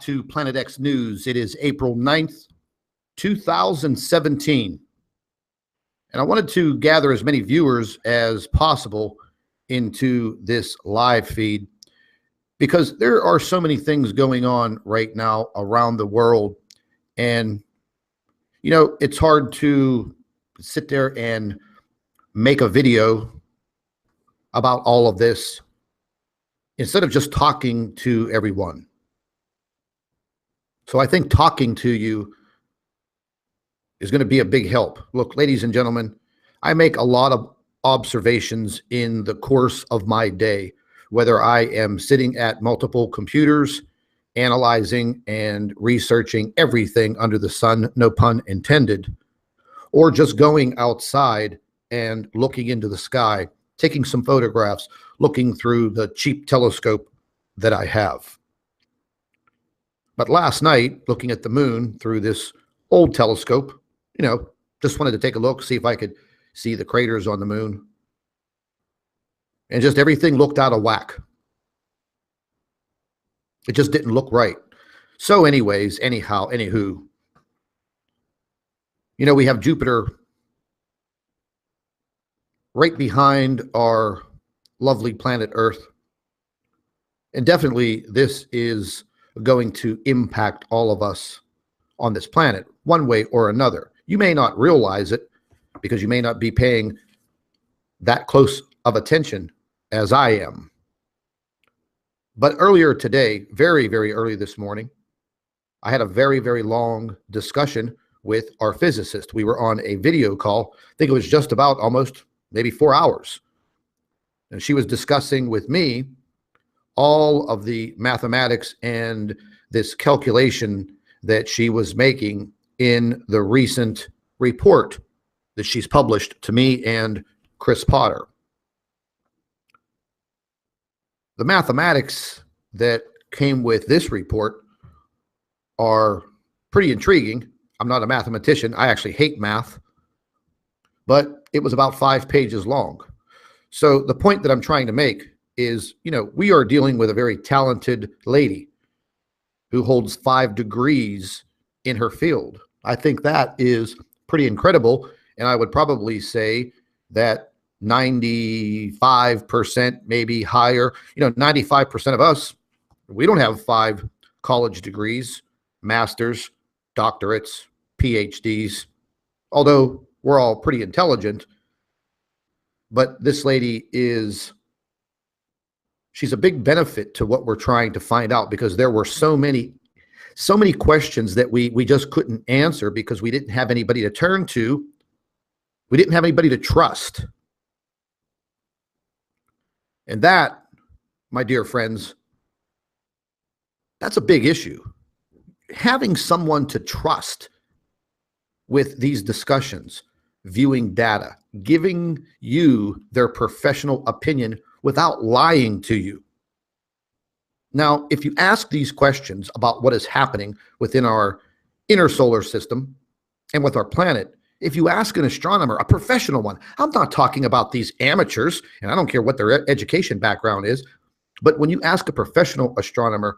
to Planet X News. It is April 9th, 2017. And I wanted to gather as many viewers as possible into this live feed because there are so many things going on right now around the world. And, you know, it's hard to sit there and make a video about all of this instead of just talking to everyone. So I think talking to you is going to be a big help. Look, ladies and gentlemen, I make a lot of observations in the course of my day, whether I am sitting at multiple computers, analyzing and researching everything under the sun, no pun intended, or just going outside and looking into the sky, taking some photographs, looking through the cheap telescope that I have. But last night, looking at the moon through this old telescope, you know, just wanted to take a look, see if I could see the craters on the moon. And just everything looked out of whack. It just didn't look right. So anyways, anywho, you know, we have Jupiter right behind our lovely planet Earth. And definitely this is going to impact all of us on this planet one way or another. You may not realize it because you may not be paying that close of attention as I am. But earlier today, very, very early this morning, I had a very, very long discussion with our physicist. We were on a video call. I think it was just about almost maybe 4 hours. And she was discussing with me all of the mathematics and this calculation that she was making in the recent report that she's published to me and Chris Potter. The mathematics that came with this report are pretty intriguing. I'm not a mathematician. I actually hate math, but it was about 5 pages long. So the point that I'm trying to make is, you know, we are dealing with a very talented lady who holds 5 degrees in her field. I think that is pretty incredible. And I would probably say that 95%, maybe higher, you know, 95% of us, we don't have 5 college degrees, masters, doctorates, PhDs, although we're all pretty intelligent. But this lady she's a big benefit to what we're trying to find out, because there were so many questions that we just couldn't answer because we didn't have anybody to turn to. We didn't have anybody to trust. And that, my dear friends, that's a big issue. Having someone to trust with these discussions, viewing data, giving you their professional opinion without lying to you. Now, if you ask these questions about what is happening within our inner solar system and with our planet, if you ask an astronomer, a professional one, I'm not talking about these amateurs, and I don't care what their education background is, but when you ask a professional astronomer,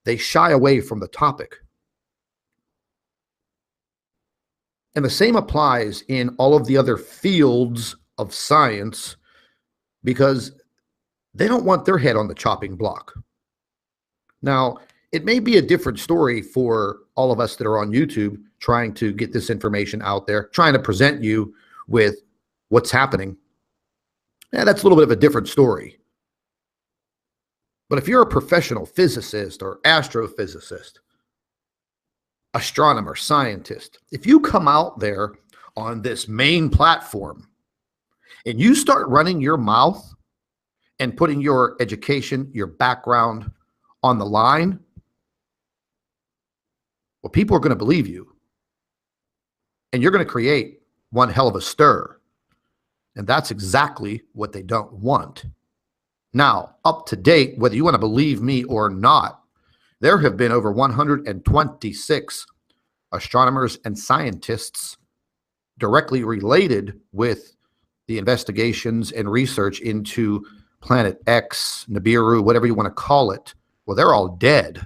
they shy away from the topic. And the same applies in all of the other fields of science, because they don't want their head on the chopping block. Now, it may be a different story for all of us that are on YouTube trying to get this information out there, trying to present you with what's happening. Yeah, that's a little bit of a different story. But if you're a professional physicist or astrophysicist, astronomer, scientist, if you come out there on this main platform and you start running your mouth and putting your education, your background on the line, well, people are going to believe you. And you're going to create one hell of a stir. And that's exactly what they don't want. Now, up to date, whether you want to believe me or not, there have been over 126 astronomers and scientists directly related with the investigations and research into Planet X, Nibiru, whatever you want to call it. Well, they're all dead.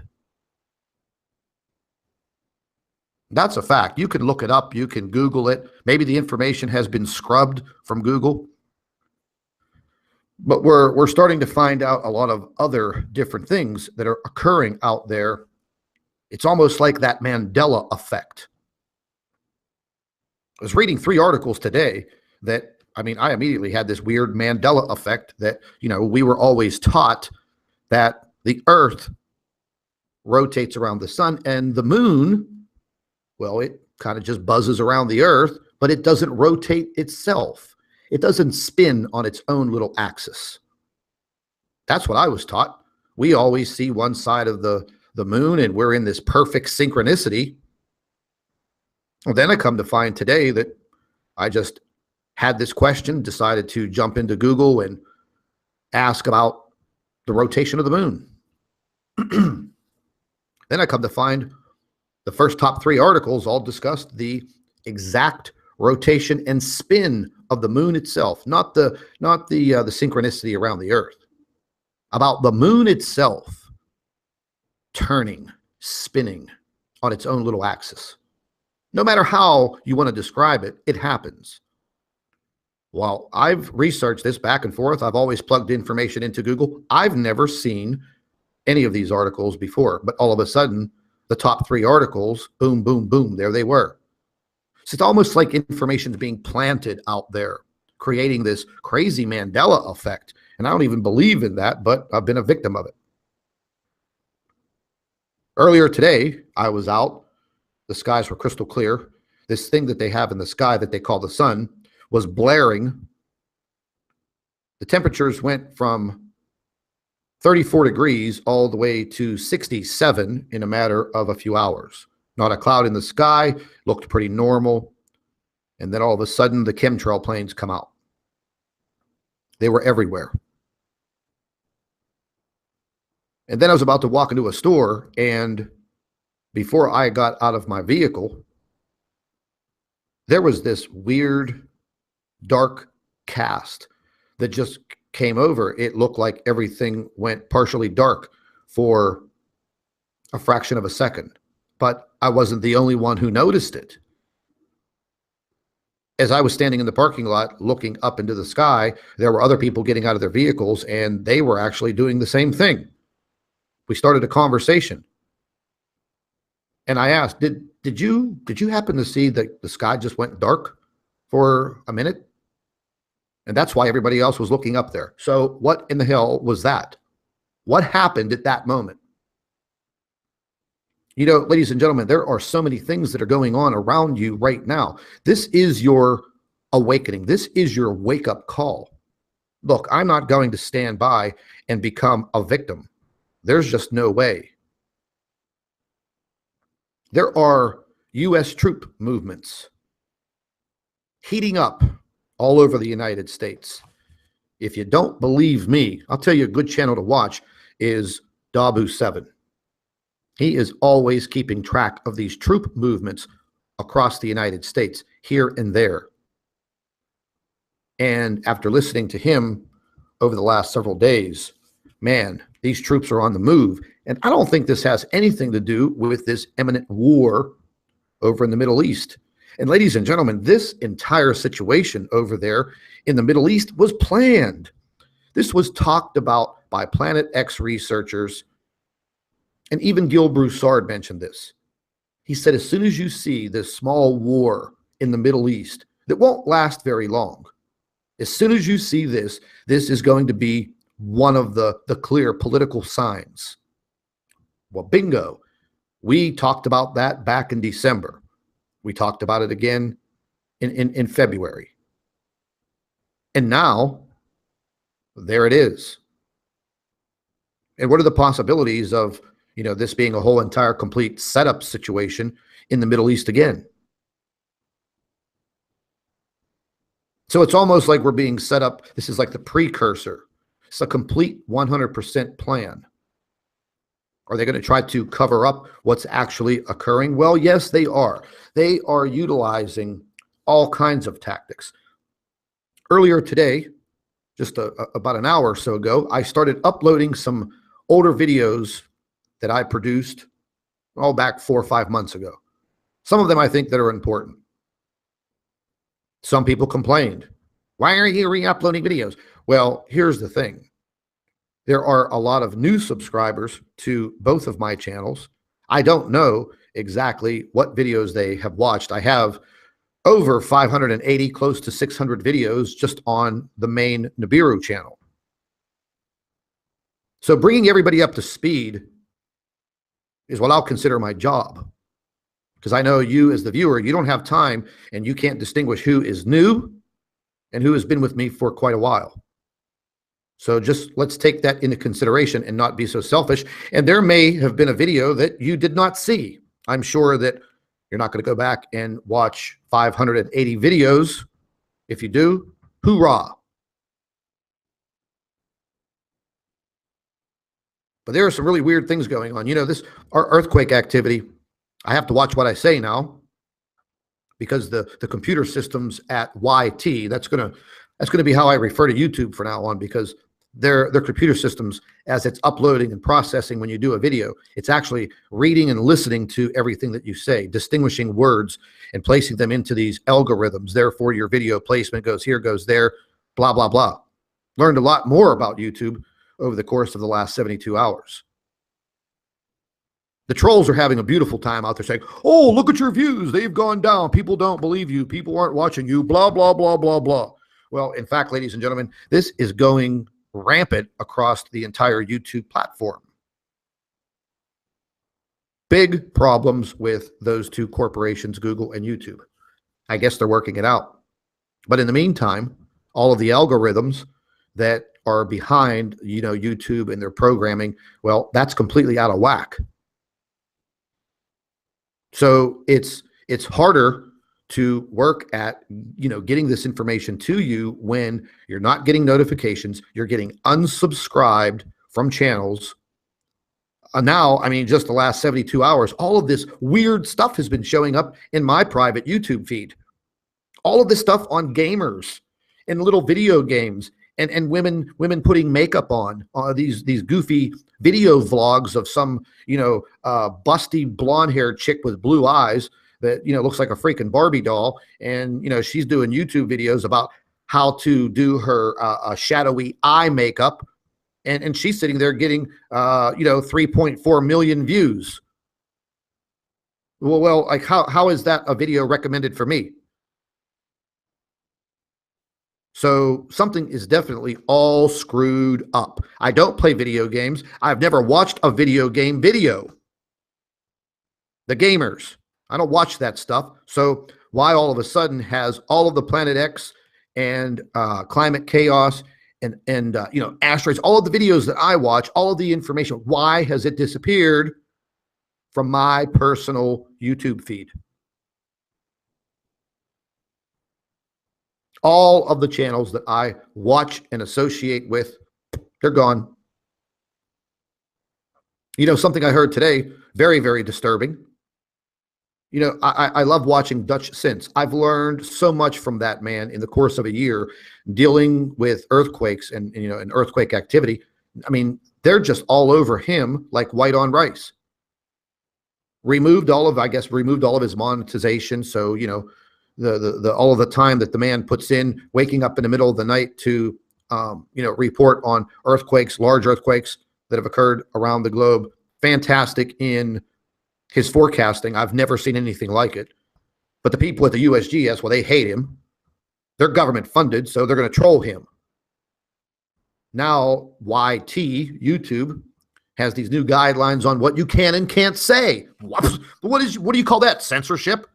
That's a fact. You can look it up. You can Google it. Maybe the information has been scrubbed from Google. But we're starting to find out a lot of other different things that are occurring out there. It's almost like that Mandela effect. I was reading 3 articles today that, I mean, I immediately had this weird Mandela effect that, we were always taught that the Earth rotates around the sun and the moon, well, it kind of just buzzes around the Earth, but it doesn't rotate itself. It doesn't spin on its own little axis. That's what I was taught. We always see one side of the moon and we're in this perfect synchronicity. Well, then I come to find today that I just had this question, decided to jump into Google and ask about the rotation of the moon. Then I come to find the first top 3 articles all discussed the exact rotation and spin of the moon itself, not the synchronicity around the Earth. About the moon itself turning, spinning on its own little axis. No matter how you want to describe it, it happens. Well, I've researched this back and forth. I've always plugged information into Google. I've never seen any of these articles before, but all of a sudden, the top 3 articles, boom, boom, boom, there they were. So it's almost like information is being planted out there, creating this crazy Mandela effect. And I don't even believe in that, but I've been a victim of it. Earlier today, I was out. The skies were crystal clear. This thing that they have in the sky that they call the sun was blaring. The temperatures went from 34 degrees all the way to 67 in a matter of a few hours. Not a cloud in the sky, looked pretty normal. And then all of a sudden, the chemtrail planes come out. They were everywhere. And then I was about to walk into a store, and before I got out of my vehicle, there was this weird, dark cast that just came over. It looked like everything went partially dark for a fraction of a second. But I wasn't the only one who noticed it. As I was standing in the parking lot looking up into the sky, there were other people getting out of their vehicles, and they were actually doing the same thing. We started a conversation. And I asked, did you happen to see that the sky just went dark for a minute? And that's why everybody else was looking up there. So what in the hell was that? What happened at that moment? Ladies and gentlemen, there are so many things that are going on around you right now. This is your awakening. This is your wake-up call. Look, I'm not going to stand by and become a victim. There's just no way. There are U.S. troop movements heating up all over the United States. If you don't believe me, I'll tell you a good channel to watch is Dabu7. He is always keeping track of these troop movements across the United States, here and there. And after listening to him over the last several days, man, these troops are on the move. And I don't think this has anything to do with this imminent war over in the Middle East. And ladies and gentlemen, this entire situation over there in the Middle East was planned. This was talked about by Planet X researchers. And even Gil Broussard mentioned this. He said, as soon as you see this small war in the Middle East that won't last very long, as soon as you see this, this is going to be one of the clear political signs. Well, bingo. We talked about that back in December. We talked about it again in February. And now, there it is. And what are the possibilities of this being a whole entire complete setup situation in the Middle East again? So it's almost like we're being set up. This is like the precursor. It's a complete 100% plan. Are they going to try to cover up what's actually occurring? Well, yes, they are. They are utilizing all kinds of tactics. Earlier today, just about an hour or so ago, I started uploading some older videos that I produced all back 4 or 5 months ago. Some of them I think that are important. Some people complained, why are you re-uploading videos? Well, here's the thing. There are a lot of new subscribers to both of my channels. I don't know exactly what videos they have watched. I have over 580, close to 600 videos just on the main Nibiru channel. So bringing everybody up to speed is what I'll consider my job, because I know you as the viewer, you don't have time and you can't distinguish who is new and who has been with me for quite a while. So just let's take that into consideration and not be so selfish. And there may have been a video that you did not see. I'm sure that you're not going to go back and watch 580 videos. If you do, hoorah. But there are some really weird things going on. You know, our earthquake activity, I have to watch what I say now, because the computer systems at YT, that's gonna be how I refer to YouTube from now on, because their computer systems, as it's uploading and processing when you do a video, it's actually reading and listening to everything that you say, distinguishing words and placing them into these algorithms. Therefore, your video placement goes here, goes there, blah, blah, blah. Learned a lot more about YouTube over the course of the last 72 hours. The trolls are having a beautiful time out there saying, oh, look at your views. They've gone down. People don't believe you. People aren't watching you, blah, blah, blah, blah, blah. Well, in fact, ladies and gentlemen, this is going rampant across the entire YouTube platform. Big problems with those two corporations, Google and YouTube. I guess they're working it out. But in the meantime, all of the algorithms that are behind, YouTube and their programming, well, that's completely out of whack. So it's harder to work at, getting this information to you when you're not getting notifications, you're getting unsubscribed from channels. Now, I mean, just the last 72 hours, all of this weird stuff has been showing up in my private YouTube feed. All of this stuff on gamers and little video games and women putting makeup on, these goofy video vlogs of some, busty blonde-haired chick with blue eyes that, looks like a freaking Barbie doll. And, she's doing YouTube videos about how to do her shadowy eye makeup. And she's sitting there getting, 3.4 million views. Well, like how is that a video recommended for me? So something is definitely all screwed up. I don't play video games. I've never watched a video game video. The gamers, I don't watch that stuff. So why all of a sudden has all of the Planet X and climate chaos and asteroids, all of the videos that I watch, all of the information, why has it disappeared from my personal YouTube feed? All of the channels that I watch and associate with, they're gone. Something I heard today, very, very disturbing. I love watching Dutch Since. I've learned so much from that man in the course of a year dealing with earthquakes and earthquake activity. I mean, they're just all over him like white on rice. Removed all of his monetization. So, the all of the time that the man puts in waking up in the middle of the night to report on earthquakes, large earthquakes that have occurred around the globe. Fantastic in his forecasting. I've never seen anything like it. But the people at the USGS, well, they hate him. They're government funded, so they're going to troll him. Now YT, YouTube, has these new guidelines on what you can and can't say. What do you call that? Censorship?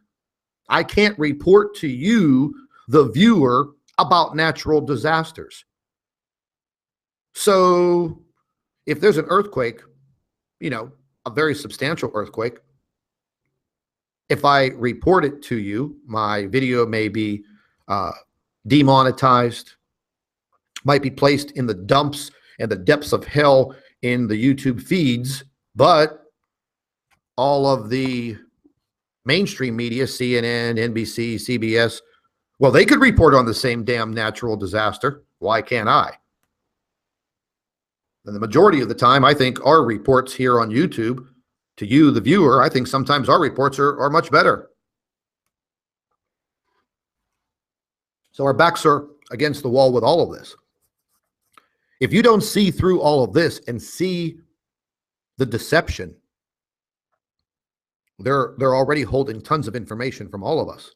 I can't report to you, the viewer, about natural disasters. So if there's an earthquake, a very substantial earthquake, if I report it to you, my video may be demonetized, might be placed in the dumps and the depths of hell in the YouTube feeds, but all of the mainstream media, CNN, NBC, CBS, well, they could report on the same damn natural disaster. Why can't I? And the majority of the time, I think our reports here on YouTube, to you, the viewer, I think sometimes our reports are much better. So our backs are against the wall with all of this. If you don't see through all of this and see the deception, they're already holding tons of information from all of us.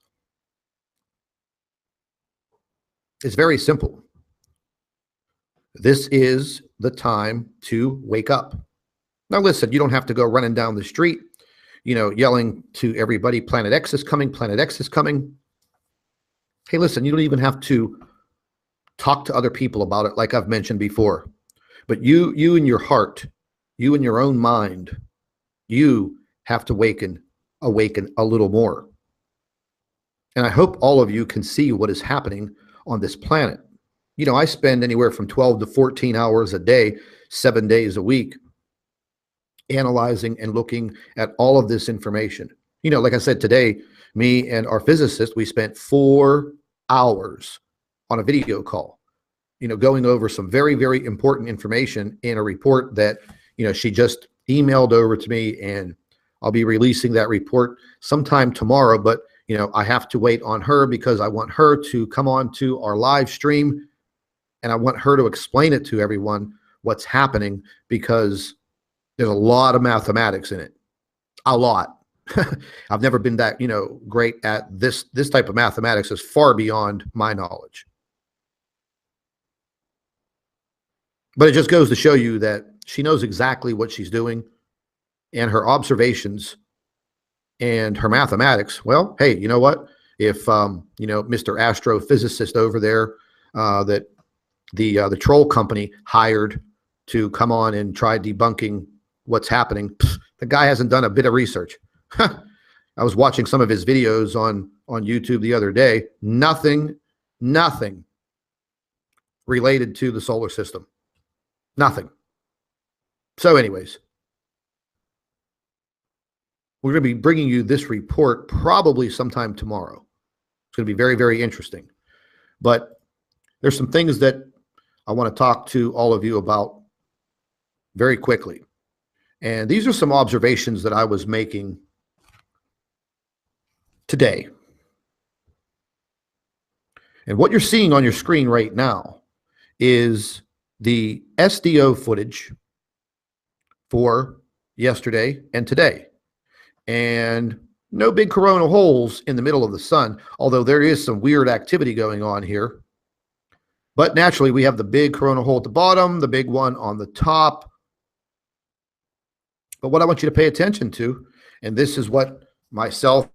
It's very simple. This is the time to wake up. Now listen, you don't have to go running down the street, yelling to everybody, Planet X is coming, Planet X is coming. Hey, listen, you don't even have to talk to other people about it like I've mentioned before. But you in your heart, you in your own mind, you have to awaken a little more. And I hope all of you can see what is happening on this planet. I spend anywhere from 12 to 14 hours a day, 7 days a week, analyzing and looking at all of this information. Like I said, today, me and our physicist, we spent 4 hours on a video call, going over some very, very important information in a report that, she just emailed over to me, and I'll be releasing that report sometime tomorrow. But, I have to wait on her because I want her to come on to our live stream, and I want her to explain it to everyone what's happening, because there's a lot of mathematics in it. A lot. I've never been that, great at this type of mathematics. Is far beyond my knowledge. But it just goes to show you that she knows exactly what she's doing, and her observations and her mathematics. Well, hey, you know what? If Mr. Astrophysicist over there, that the troll company hired to come on and try debunking what's happening, the guy hasn't done a bit of research. I was watching some of his videos on YouTube the other day. Nothing related to the solar system. Nothing. So anyways, we're going to be bringing you this report probably sometime tomorrow. It's going to be very, very interesting. But there's some things that I want to talk to all of you about very quickly. And these are some observations that I was making today. And what you're seeing on your screen right now is the SDO footage for yesterday and today. And no big coronal holes in the middle of the sun, although there is some weird activity going on here. But naturally, we have the big coronal hole at the bottom, the big one on the top. But what I want you to pay attention to, and this is what myself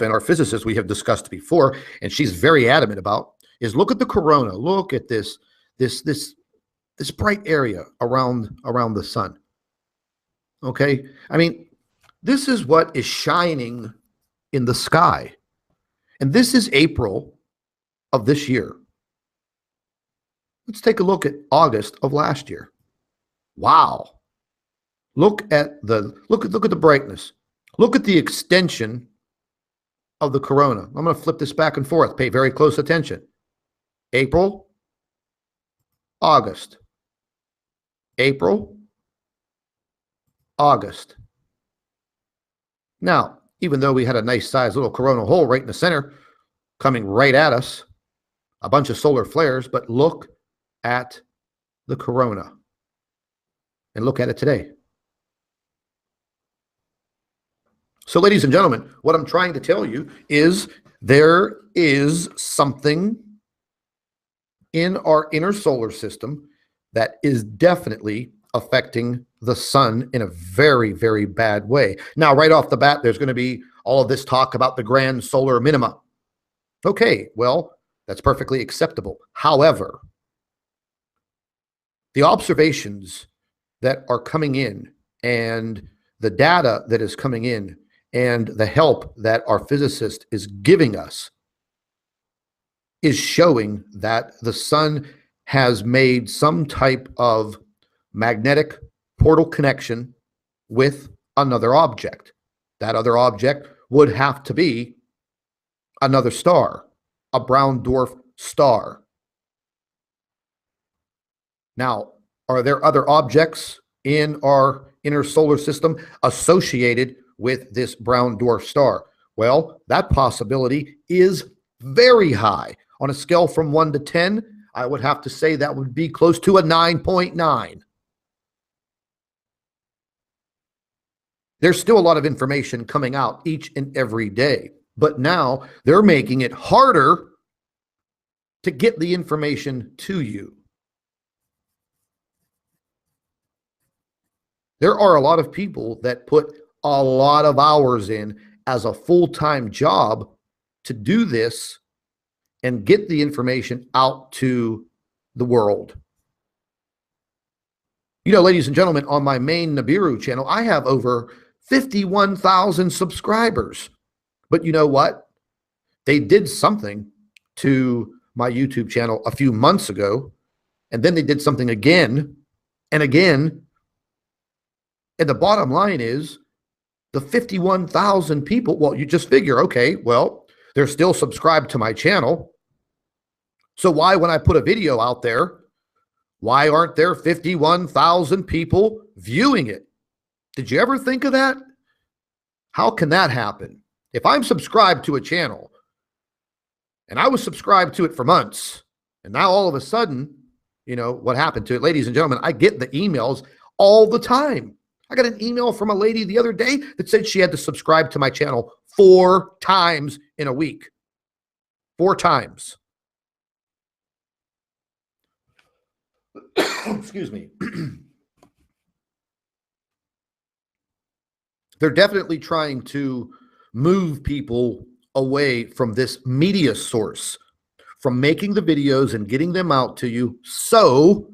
and our physicist we have discussed before, and she's very adamant about, is look at the corona. Look at this bright area around the sun. Okay? I mean, this is what is shining in the sky. And this is April of this year. Let's take a look at August of last year. Wow. Look at the brightness. Look at the extension of the corona. I'm going to flip this back and forth. Pay very close attention. April, August. April, August. Now, even though we had a nice sized little coronal hole right in the center coming right at us, a bunch of solar flares, but look at the corona and look at it today. So, ladies and gentlemen, what I'm trying to tell you is there is something in our inner solar system that is definitely affecting the sun in a very, very bad way. Now, right off the bat, there's going to be all of this talk about the grand solar minima. Okay, well, that's perfectly acceptable. However, the observations that are coming in and the data that is coming in and the help that our physicist is giving us is showing that the sun has made some type of magnetic portal connection with another object. That other object would have to be another star, a brown dwarf star. Now, are there other objects in our inner solar system associated with this brown dwarf star? Well, that possibility is very high, On a scale from 1 to 10, I would have to say that would be close to a 9.9. There's still a lot of information coming out each and every day, but now they're making it harder to get the information to you. There are a lot of people that put a lot of hours in as a full-time job to do this and get the information out to the world. You know, ladies and gentlemen, on my main Nibiru channel, I have over 51,000 subscribers. But you know what? They did something to my YouTube channel a few months ago, and then they did something again and again. And the bottom line is the 51,000 people, well, you just figure, okay, well, they're still subscribed to my channel. So why, when I put a video out there, why aren't there 51,000 people viewing it? Did you ever think of that? How can that happen? If I'm subscribed to a channel and I was subscribed to it for months, and now all of a sudden, you know, what happened to it? Ladies and gentlemen, I get the emails all the time. I got an email from a lady the other day that said she had to subscribe to my channel 4 times in a week. 4 times. Excuse me. They're definitely trying to move people away from this media source, from making the videos and getting them out to you. So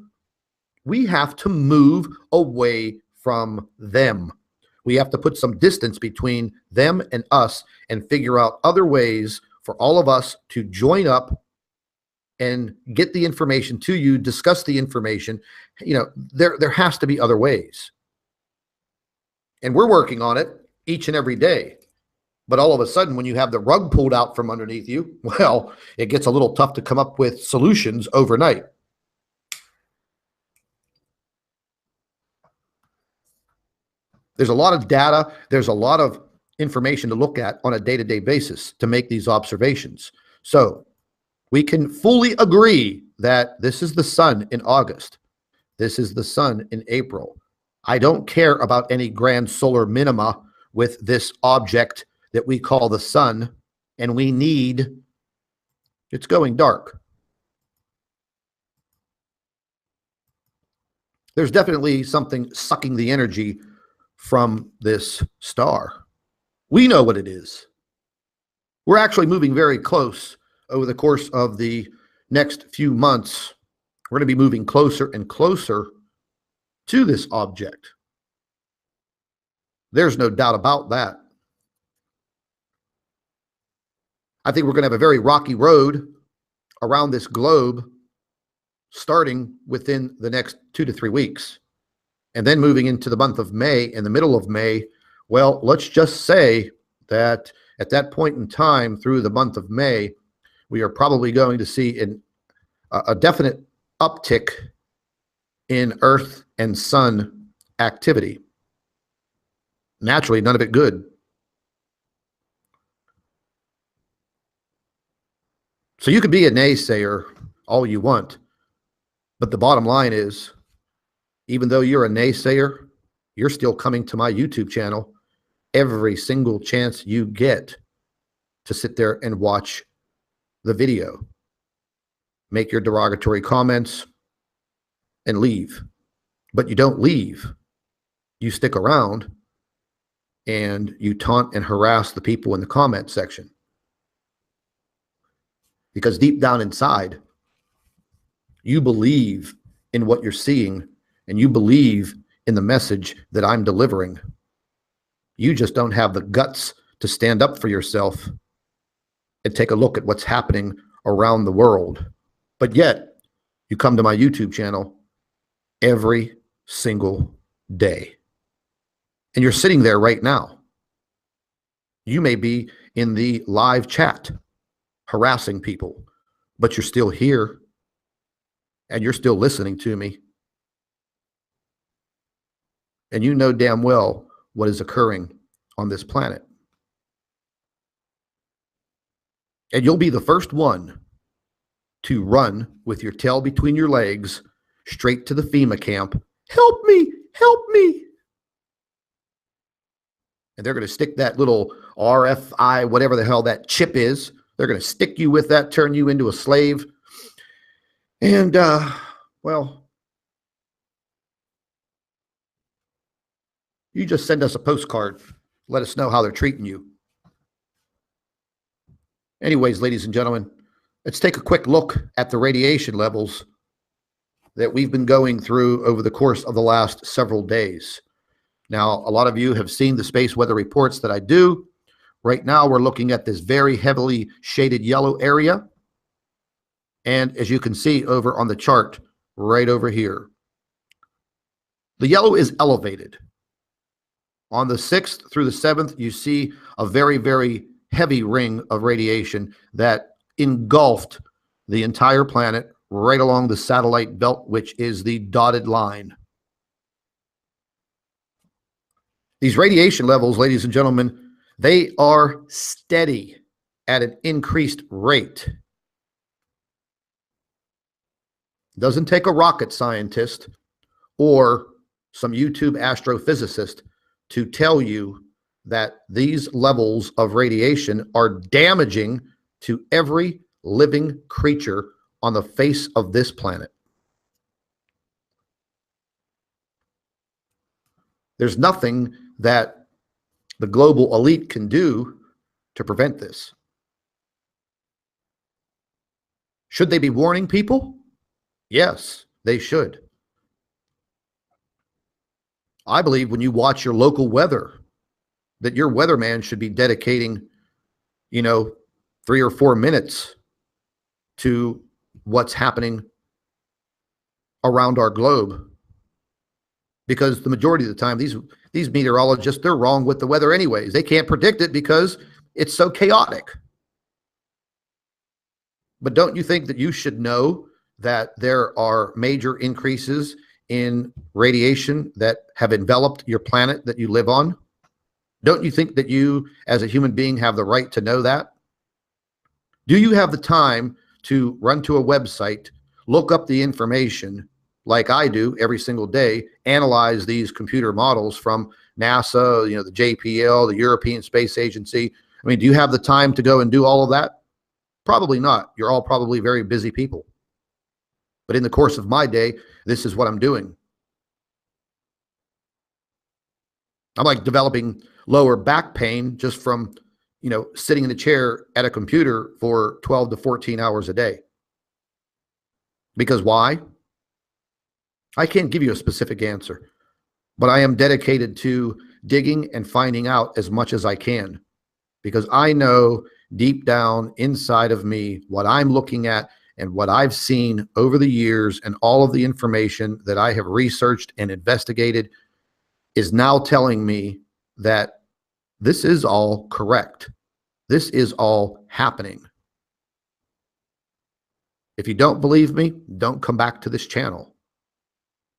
we have to move away from them. We have to put some distance between them and us and figure out other ways for all of us to join up and get the information to you, discuss the information. You know, there has to be other ways. And we're working on it each and every day. But all of a sudden, when you have the rug pulled out from underneath you, well, it gets a little tough to come up with solutions overnight. There's a lot of data. There's a lot of information to look at on a day-to-day basis to make these observations. So we can fully agree that this is the sun in August. This is the sun in April. I don't care about any grand solar minima with this object that we call the sun, and we need, it's going dark. There's definitely something sucking the energy from this star. We know what it is. We're actually moving very close over the course of the next few months. We're going to be moving closer and closer to this object. There's no doubt about that. I think we're going to have a very rocky road around this globe starting within the next 2 to 3 weeks. And then moving into the month of May, in the middle of May, well, let's just say that at that point in time through the month of May, we are probably going to see a definite uptick in Earth and Sun activity. Naturally, none of it good. So you could be a naysayer all you want, but the bottom line is, even though you're a naysayer, you're still coming to my YouTube channel every single chance you get to sit there and watch the video. Make your derogatory comments and leave. But you don't leave. You stick around and you taunt and harass the people in the comment section. Because deep down inside, you believe in what you're seeing and you believe in the message that I'm delivering. You just don't have the guts to stand up for yourself and take a look at what's happening around the world. But yet, you come to my YouTube channel every single day. And you're sitting there right now. You may be in the live chat harassing people, but you're still here and you're still listening to me. And you know damn well what is occurring on this planet. And you'll be the first one to run with your tail between your legs straight to the FEMA camp. Help me, help me. And they're going to stick that little RFI, whatever the hell that chip is. They're going to stick you with that, turn you into a slave. And, well, you just send us a postcard. Let us know how they're treating you. Anyways, ladies and gentlemen, let's take a quick look at the radiation levels that we've been going through over the course of the last several days. Now, a lot of you have seen the space weather reports that I do. Right now, we're looking at this very heavily shaded yellow area. And as you can see over on the chart, right over here, the yellow is elevated. On the 6th through the 7th, you see a very, very heavy ring of radiation that engulfed the entire planet right along the satellite belt, which is the dotted line. These radiation levels, ladies and gentlemen, they are steady at an increased rate. It doesn't take a rocket scientist or some YouTube astrophysicist to tell you that these levels of radiation are damaging to every living creature on the face of this planet. There's nothing that the global elite can do to prevent this. Should they be warning people? Yes, they should. I believe when you watch your local weather, that your weatherman should be dedicating, 3 or 4 minutes to what's happening around our globe. Because the majority of the time, these meteorologists, they're wrong with the weather anyways. They can't predict it because it's so chaotic. But don't you think that you should know that there are major increases in radiation that have enveloped your planet that you live on? Don't you think that you, as a human being, have the right to know that? Do you have the time to run to a website, look up the information like I do every single day, analyze these computer models from NASA, the JPL, the European Space Agency? I mean, do you have the time to go and do all of that? Probably not. You're all probably very busy people. But in the course of my day, this is what I'm doing. I'm like developing lower back pain just from, sitting in a chair at a computer for 12 to 14 hours a day. Because why? I can't give you a specific answer, but I am dedicated to digging and finding out as much as I can, because I know deep down inside of me what I'm looking at and what I've seen over the years, and all of the information that I have researched and investigated is now telling me that this is all correct. This is all happening. If you don't believe me, don't come back to this channel.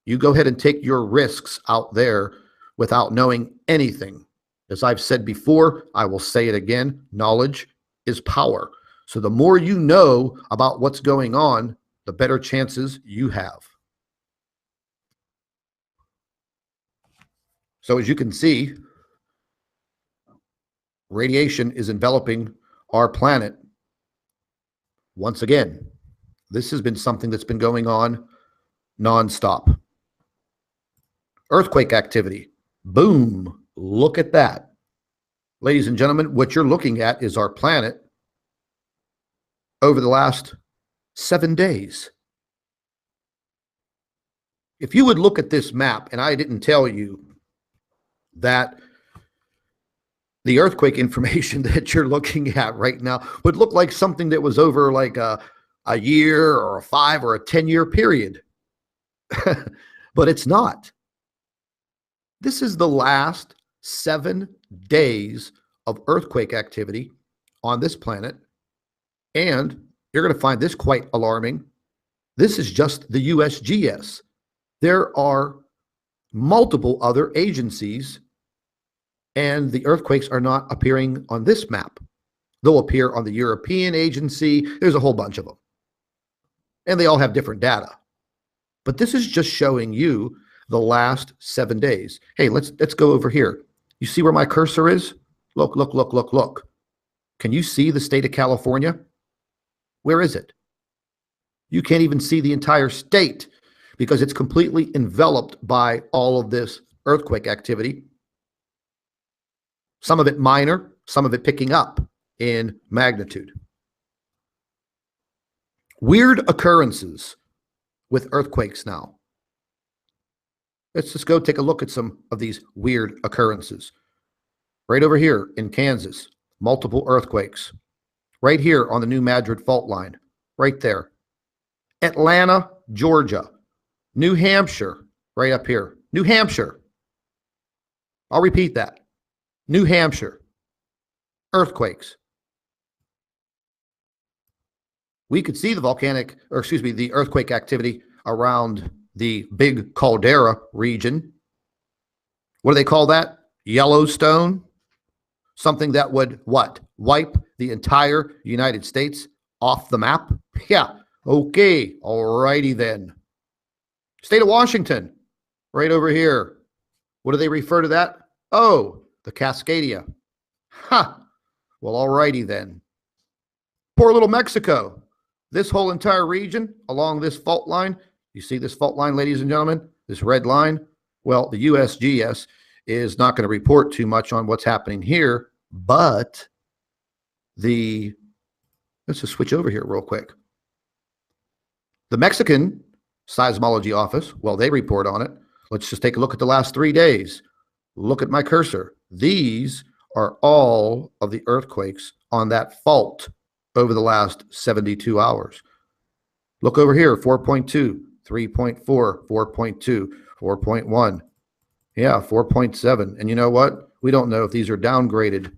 You go ahead and take your risks out there without knowing anything. As I've said before, I will say it again, knowledge is power. So the more you know about what's going on, the better chances you have. So as you can see, radiation is enveloping our planet. Once again, this has been something that's been going on nonstop. Earthquake activity. Boom. Look at that. Ladies and gentlemen, what you're looking at is our planet over the last 7 days. If you would look at this map, and I didn't tell you that the earthquake information that you're looking at right now would look like something that was over like a year or a 5 or a 10-year period. But it's not. This is the last 7 days of earthquake activity on this planet. And you're going to find this quite alarming. This is just the USGS. There are multiple other agencies, and the earthquakes are not appearing on this map. They'll appear on the European agency. There's a whole bunch of them. and they all have different data. But this is just showing you the last 7 days. Hey, let's go over here. You see where my cursor is? Look, look, look, look, look. Can you see the state of California? Where is it? You can't even see the entire state because it's completely enveloped by all of this earthquake activity. Some of it minor, some of it picking up in magnitude. Weird occurrences with earthquakes now. Let's just go take a look at some of these weird occurrences. Right over here in Kansas, multiple earthquakes. Right here on the New Madrid fault line, right there. Atlanta, Georgia. New Hampshire, right up here. New Hampshire. I'll repeat that. New Hampshire. Earthquakes. We could see the the earthquake activity around the big caldera region. What do they call that? Yellowstone. Something that would what? Wipe the entire United States off the map? Yeah. Okay. All righty then. State of Washington, right over here. What do they refer to that? Oh, the Cascadia. Ha. Well, all righty then. Poor little Mexico. This whole entire region along this fault line, you see this fault line, ladies and gentlemen, this red line? Well, the USGS is not going to report too much on what's happening here, but let's just switch over here real quick. The Mexican Seismology Office, well, they report on it. Let's just take a look at the last 3 days. Look at my cursor. These are all of the earthquakes on that fault over the last 72 hours. Look over here, 4.2, 3.4, 4.2, 4.1. Yeah, 4.7. And you know what? We don't know if these are downgraded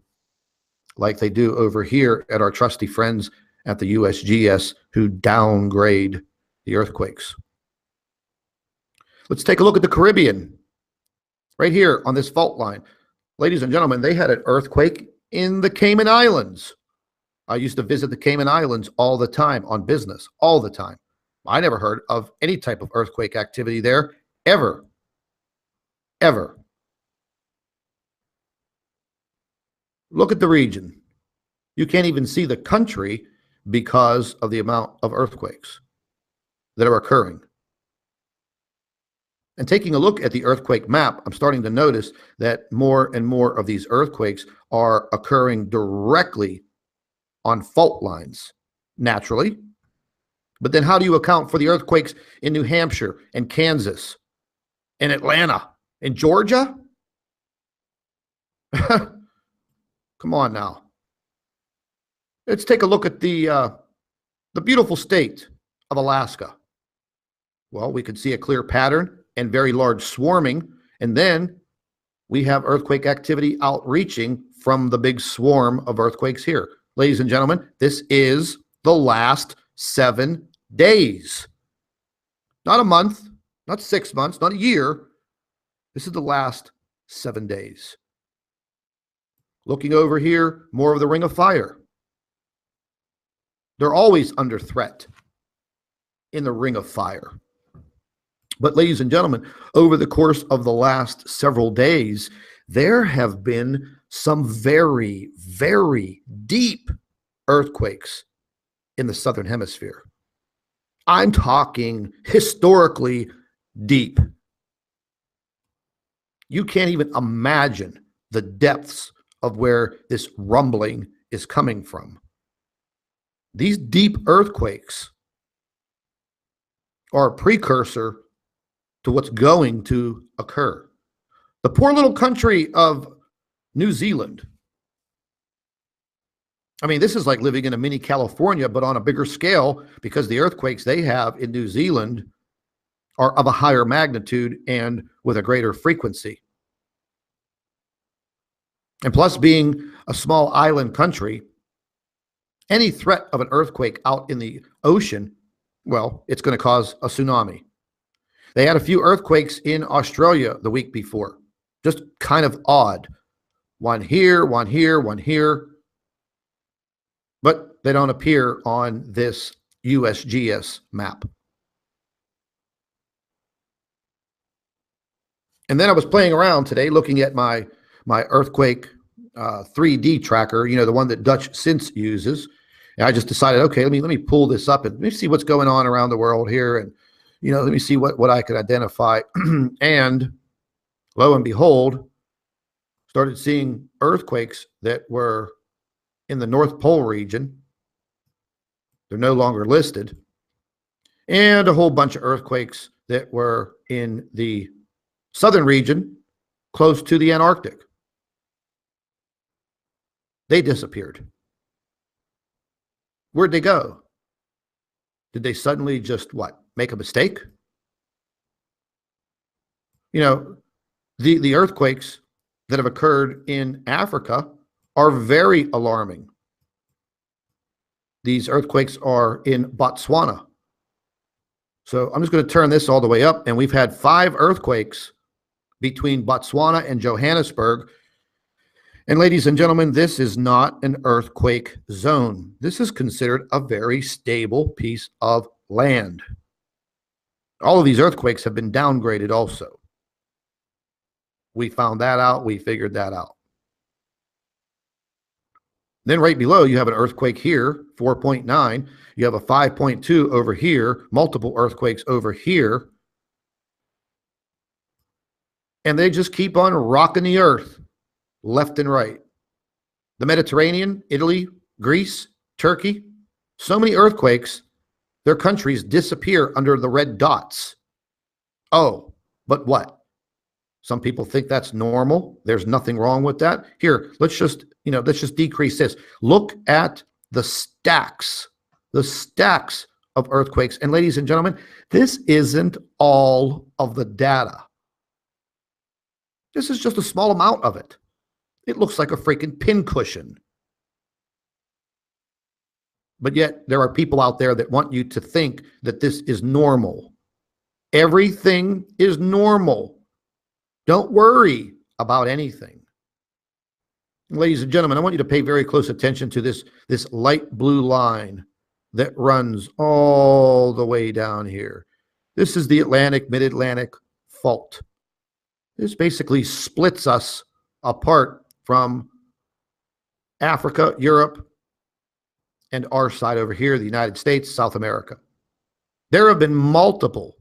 like they do over here at our trusty friends at the USGS who downgrade the earthquakes. Let's take a look at the Caribbean. Right here on this fault line. Ladies and gentlemen, they had an earthquake in the Cayman Islands. I used to visit the Cayman Islands all the time on business, all the time. I never heard of any type of earthquake activity there, ever. Ever. Look at the region. You can't even see the country because of the amount of earthquakes that are occurring. And taking a look at the earthquake map, I'm starting to notice that more and more of these earthquakes are occurring directly on fault lines, naturally. But then how do you account for the earthquakes in New Hampshire and Kansas and Atlanta and Georgia? Come on now. Let's take a look at the beautiful state of Alaska. Well, we could see a clear pattern and very large swarming, and then we have earthquake activity outreaching from the big swarm of earthquakes here. Ladies and gentlemen, this is the last 7 days. Not a month, not 6 months, not a year. This is the last 7 days. Looking over here, more of the Ring of Fire. They're always under threat in the Ring of Fire. But ladies and gentlemen, over the course of the last several days, there have been some very, very deep earthquakes in the Southern Hemisphere. I'm talking historically deep. You can't even imagine the depths of where this rumbling is coming from. These deep earthquakes are a precursor to what's going to occur. The poor little country of New Zealand. I mean, this is like living in a mini California, but on a bigger scale, because the earthquakes they have in New Zealand are of a higher magnitude and with a greater frequency. And plus, being a small island country, any threat of an earthquake out in the ocean, well, it's going to cause a tsunami. They had a few earthquakes in Australia the week before. Just kind of odd. One here, one here, one here. But they don't appear on this USGS map. And then I was playing around today looking at my earthquake 3D tracker, the one that Dutch Since uses. And I just decided, okay, let me pull this up and let me see what's going on around the world here, and let me see what I could identify. And lo and behold, started seeing earthquakes that were in the North Pole region. They're no longer listed. And a whole bunch of earthquakes that were in the southern region close to the Antarctic. They disappeared. Where'd they go? Did they suddenly just make a mistake? The earthquakes that have occurred in Africa are very alarming. These earthquakes are in Botswana. So I'm just going to turn this all the way up, and we've had 5 earthquakes between Botswana and Johannesburg. And ladies and gentlemen, this is not an earthquake zone. This is considered a very stable piece of land. All of these earthquakes have been downgraded also. We found that out. We figured that out. Then right below, you have an earthquake here, 4.9. You have a 5.2 over here, multiple earthquakes over here. And they just keep on rocking the earth left and right. The Mediterranean, Italy, Greece, Turkey, so many earthquakes, their countries disappear under the red dots. Oh, but what? Some people think that's normal. There's nothing wrong with that. Here, let's just decrease this. Look at the stacks of earthquakes. And ladies and gentlemen, this isn't all of the data. This is just a small amount of it. It looks like a freaking pincushion. But yet there are people out there that want you to think that this is normal. Everything is normal. Don't worry about anything. Ladies and gentlemen, I want you to pay very close attention to this light blue line that runs all the way down here. This is the Atlantic, Mid-Atlantic fault. This basically splits us apart from Africa, Europe, and our side over here, the United States, South America. There have been multiple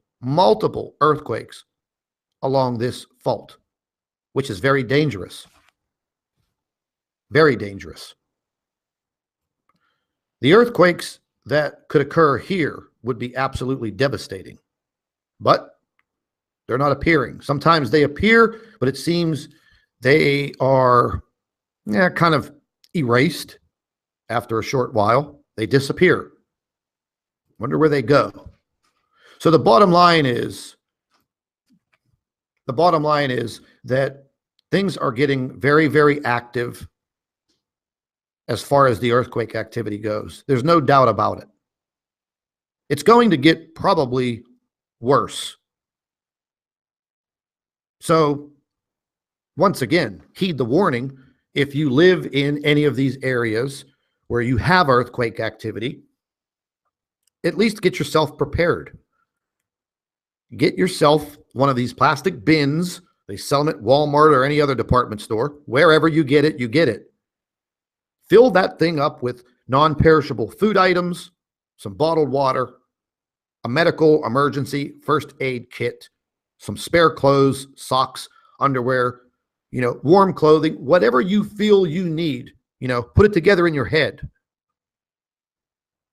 earthquakes along this fault, which is very dangerous. Very dangerous. The earthquakes that could occur here would be absolutely devastating, but they're not appearing. Sometimes they appear, but it seems they are kind of erased after a short while. They disappear. Wonder where they go. So the bottom line is that things are getting very, very active as far as the earthquake activity goes. There's no doubt about it. It's going to get probably worse. So once again, heed the warning. If you live in any of these areas where you have earthquake activity, at least get yourself prepared. Get yourself one of these plastic bins. They sell them at Walmart or any other department store. Wherever you get it, you get it. Fill that thing up with non-perishable food items, some bottled water, a medical emergency first aid kit, some spare clothes, socks, underwear, warm clothing, whatever you feel you need, put it together in your head.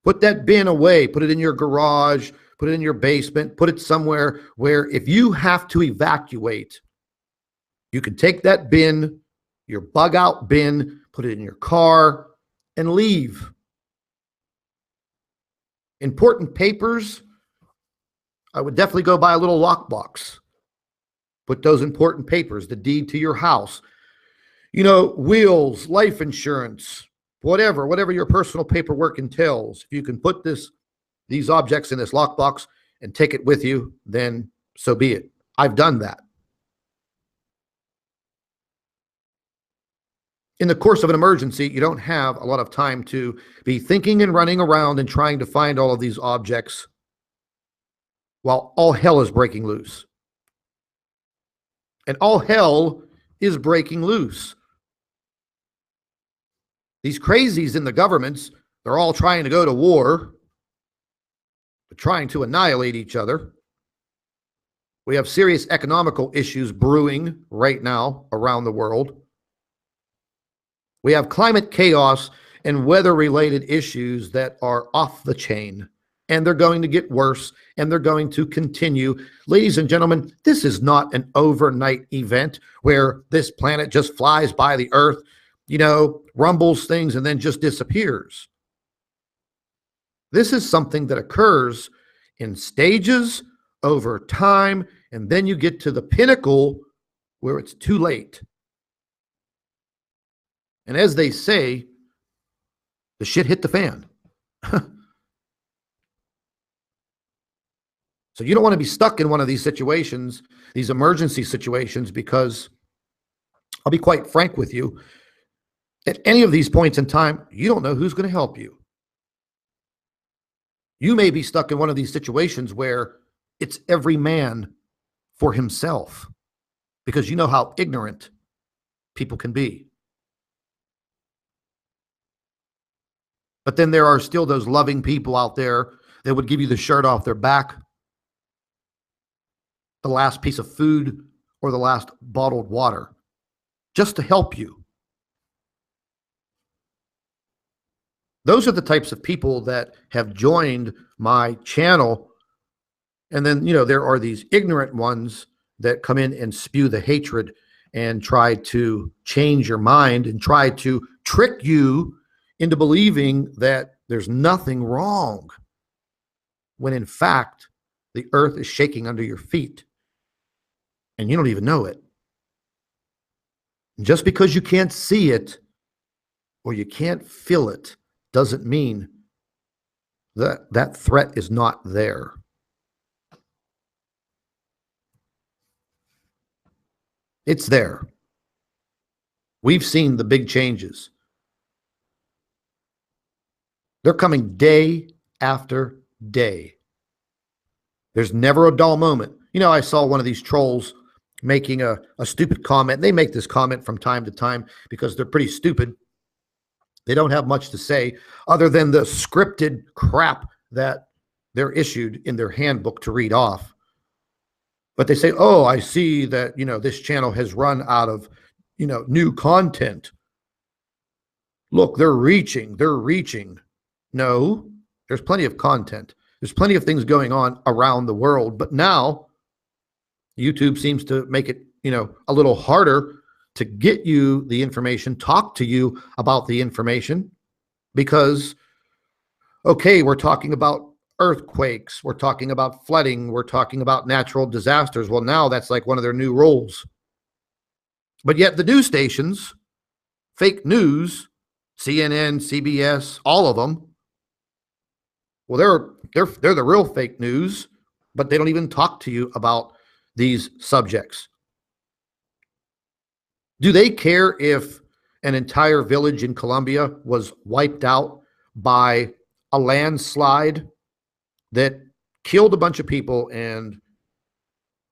Put that bin away, put it in your garage, put it in your basement, put it somewhere where if you have to evacuate, you can take that bin, your bug out bin, put it in your car, and leave. Important papers, I would definitely go buy a little lockbox. Put those important papers, the deed to your house, wills, life insurance, whatever your personal paperwork entails. If you can put these objects in this lockbox and take it with you, then so be it. I've done that. in the course of an emergency, you don't have a lot of time to be thinking and running around and trying to find all of these objects while all hell is breaking loose. And all hell is breaking loose. These crazies in the governments, they're all trying to go to war. They're trying to annihilate each other. We have serious economical issues brewing right now around the world. We have climate chaos and weather-related issues that are off the chain, and they're going to get worse, and they're going to continue. Ladies and gentlemen, this is not an overnight event where this planet just flies by the Earth, rumbles things, and then just disappears. This is something that occurs in stages over time, and then you get to the pinnacle where it's too late. And as they say, the shit hit the fan. So you don't want to be stuck in one of these situations, these emergency situations, because I'll be quite frank with you, at any of these points in time, you don't know who's going to help you. You may be stuck in one of these situations where it's every man for himself, because you know how ignorant people can be. But then there are still those loving people out there that would give you the shirt off their back, the last piece of food, or the last bottled water, just to help you. Those are the types of people that have joined my channel. And then, there are these ignorant ones that come in and spew the hatred and try to change your mind and try to trick you into believing that there's nothing wrong, when in fact, the earth is shaking under your feet and you don't even know it. And just because you can't see it or you can't feel it doesn't mean that that threat is not there. It's there. We've seen the big changes. They're coming day after day. There's never a dull moment. I saw one of these trolls making a stupid comment. They make this comment from time to time because they're pretty stupid. They don't have much to say other than the scripted crap that they're issued in their handbook to read off. But they say, oh, I see that, this channel has run out of, new content. Look, they're reaching. No, there's plenty of content. There's plenty of things going on around the world. But now YouTube seems to make it, a little harder to get you the information, talk to you about the information, because, okay, we're talking about earthquakes, we're talking about flooding, we're talking about natural disasters. Well, now that's like one of their new roles. But yet the news stations, fake news, CNN, CBS, all of them, well, they're the real fake news, but they don't even talk to you about these subjects. Do they care if an entire village in Colombia was wiped out by a landslide that killed a bunch of people and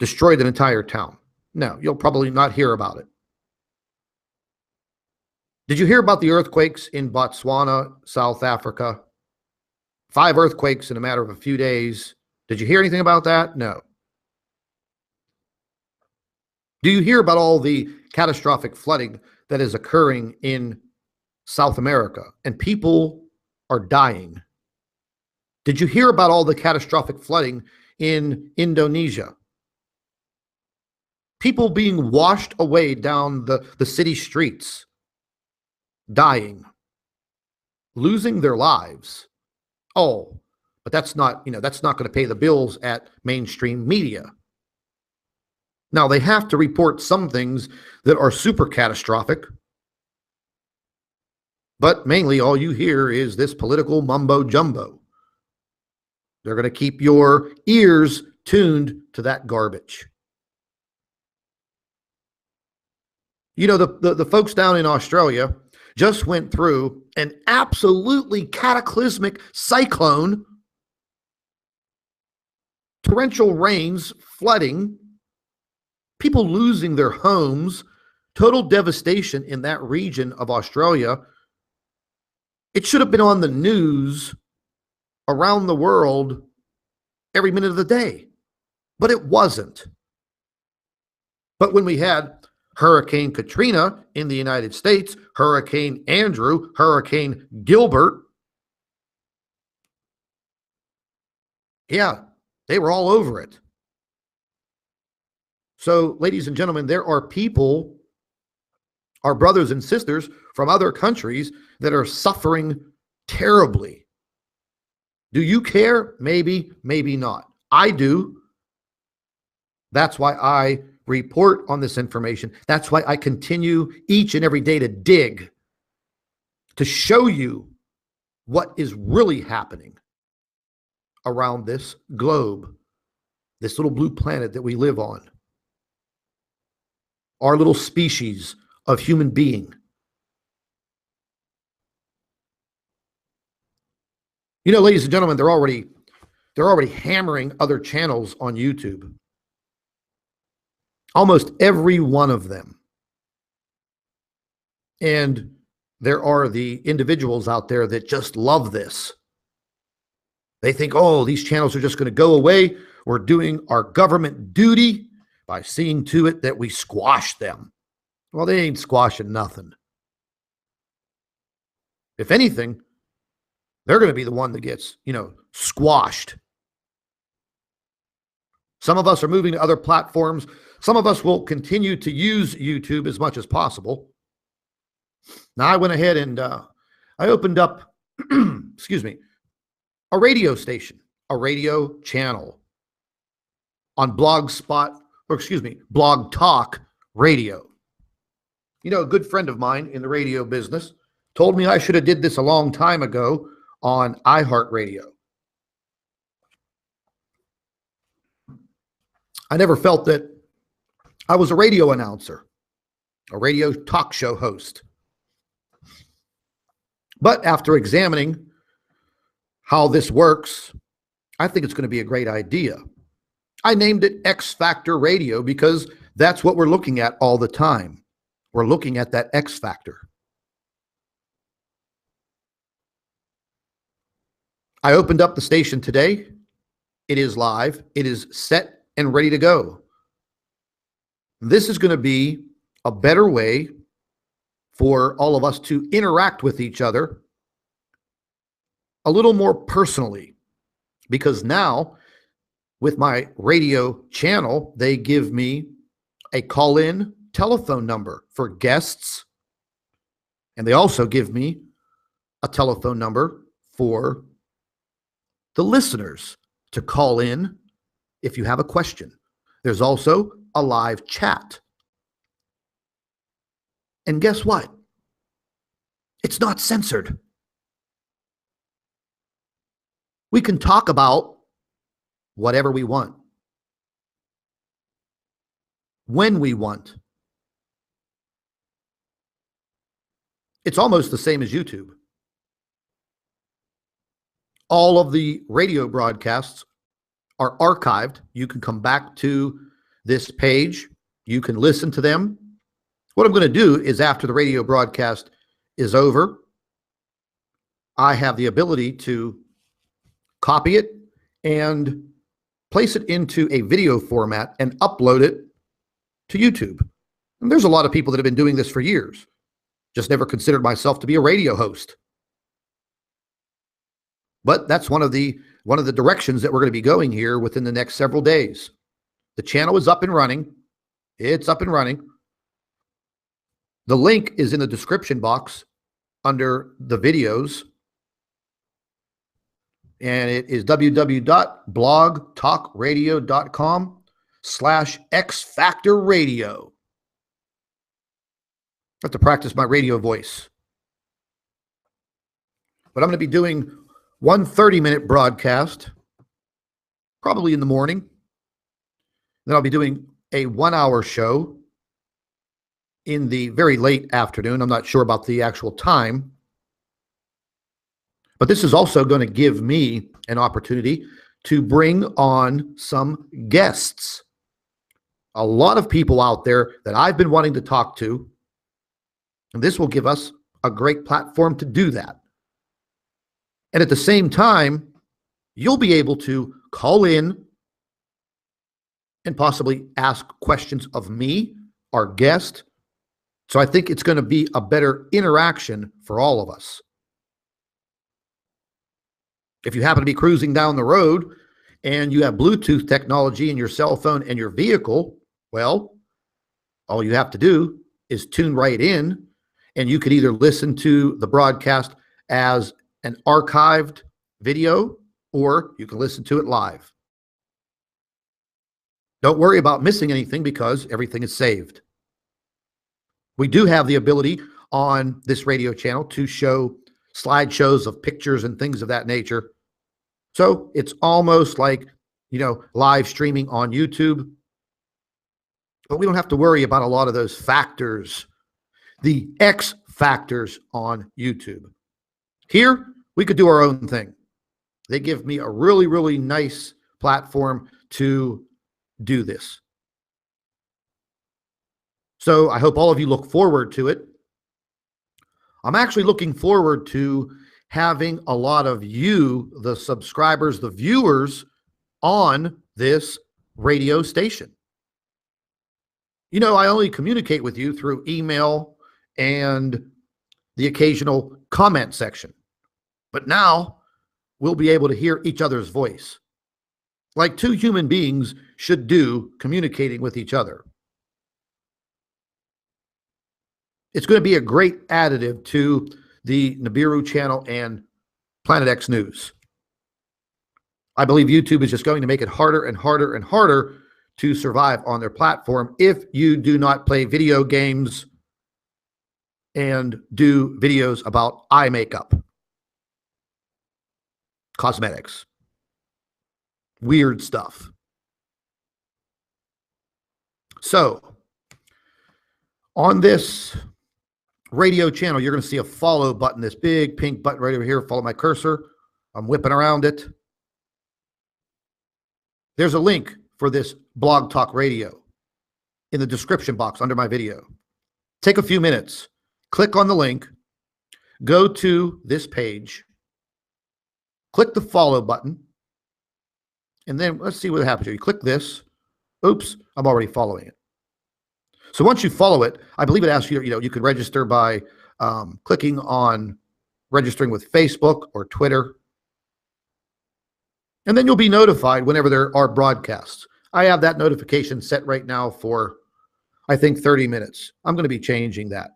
destroyed an entire town? No, you'll probably not hear about it. Did you hear about the earthquakes in Botswana, South Africa? 5 earthquakes in a matter of a few days. Did you hear anything about that? No. Do you hear about all the catastrophic flooding that is occurring in South America and people are dying? Did you hear about all the catastrophic flooding in Indonesia? People being washed away down the city streets, dying, losing their lives. Oh, but that's not going to pay the bills at mainstream media. Now, they have to report some things that are super catastrophic, but mainly all you hear is this political mumbo jumbo. They're going to keep your ears tuned to that garbage. You know, the folks down in Australia just went through an absolutely cataclysmic cyclone, torrential rains, flooding, people losing their homes, total devastation in that region of Australia. It should have been on the news around the world every minute of the day, but it wasn't. But when we had Hurricane Katrina in the United States, Hurricane Andrew, Hurricane Gilbert, yeah, they were all over it. So, ladies and gentlemen, there are people, our brothers and sisters from other countries, that are suffering terribly. Do you care? Maybe, maybe not. I do. That's why I report on this information. That's why I continue each and every day to dig, to show you what is really happening around this globe, this little blue planet that we live on, our little species of human being. You know, ladies and gentlemen, they're already hammering other channels on YouTube. Almost every one of them. And there are the individuals out there that just love this. They think, oh, these channels are just going to go away. We're doing our government duty by seeing to it that we squash them. Well, they ain't squashing nothing. If anything, they're going to be the one that gets, squashed. Some of us are moving to other platforms. Some of us will continue to use YouTube as much as possible. Now, I went ahead and I opened up, excuse me, a radio station, a radio channel on Blog Talk Radio. You know, a good friend of mine in the radio business told me I should have did this a long time ago on iHeartRadio. I never felt that I was a radio announcer, a radio talk show host. But after examining how this works, I think it's going to be a great idea. I named it X Factor Radio because that's what we're looking at all the time. We're looking at that X Factor. I opened up the station today. It is live. It is set and ready to go. This is going to be a better way for all of us to interact with each other a little more personally, because now with my radio channel, they give me a call-in telephone number for guests, and they also give me a telephone number for the listeners to call in if you have a question. There's also a live chat. And guess what? It's not censored. We can talk about whatever we want, when we want. It's almost the same as YouTube. All of the radio broadcasts are archived. You can come back to this page. You can listen to them. What I'm going to do is, after the radio broadcast is over, I have the ability to copy it and place it into a video format and upload it to YouTube. And there's a lot of people that have been doing this for years. Just never considered myself to be a radio host. But that's one of the directions that we're going to be going here within the next several days. The channel is up and running. It's up and running. The link is in the description box under the videos. And it is www.blogtalkradio.com/xfactorradio. I have to practice my radio voice. But I'm going to be doing one 30-minute broadcast, probably in the morning. Then I'll be doing a 1-hour show in the very late afternoon. I'm not sure about the actual time, but this is also going to give me an opportunity to bring on some guests. A lot of people out there that I've been wanting to talk to, and this will give us a great platform to do that. And at the same time, you'll be able to call in and possibly ask questions of me, our guest. So I think it's going to be a better interaction for all of us. If you happen to be cruising down the road and you have Bluetooth technology in your cell phone and your vehicle, well, all you have to do is tune right in, and you could either listen to the broadcast as an archived video, or you can listen to it live. Don't worry about missing anything because everything is saved. We do have the ability on this radio channel to show slideshows of pictures and things of that nature. So it's almost like, live streaming on YouTube. But we don't have to worry about a lot of those factors, the X factors on YouTube. Here, we could do our own thing. They give me a really, really nice platform to do this. So I hope all of you look forward to it. I'm actually looking forward to having a lot of you, the subscribers, the viewers, on this radio station. I only communicate with you through email and the occasional comment section. But now we'll be able to hear each other's voice, like two human beings should do, communicating with each other. It's going to be a great additive to the Nibiru channel and Planet X News. I believe YouTube is just going to make it harder and harder and harder to survive on their platform if you do not play video games and do videos about eye makeup, cosmetics, weird stuff. So on this radio channel, you're going to see a follow button, this big pink button right over here. Follow my cursor. I'm whipping around it. There's a link for this Blog Talk Radio in the description box under my video. Take a few minutes, click on the link, go to this page, click the follow button, and then let's see what happens here. You click this. Oops, I'm already following it. So once you follow it, I believe it asks you, you can register by clicking on registering with Facebook or Twitter. And then you'll be notified whenever there are broadcasts. I have that notification set right now for, I think, 30 minutes. I'm going to be changing that.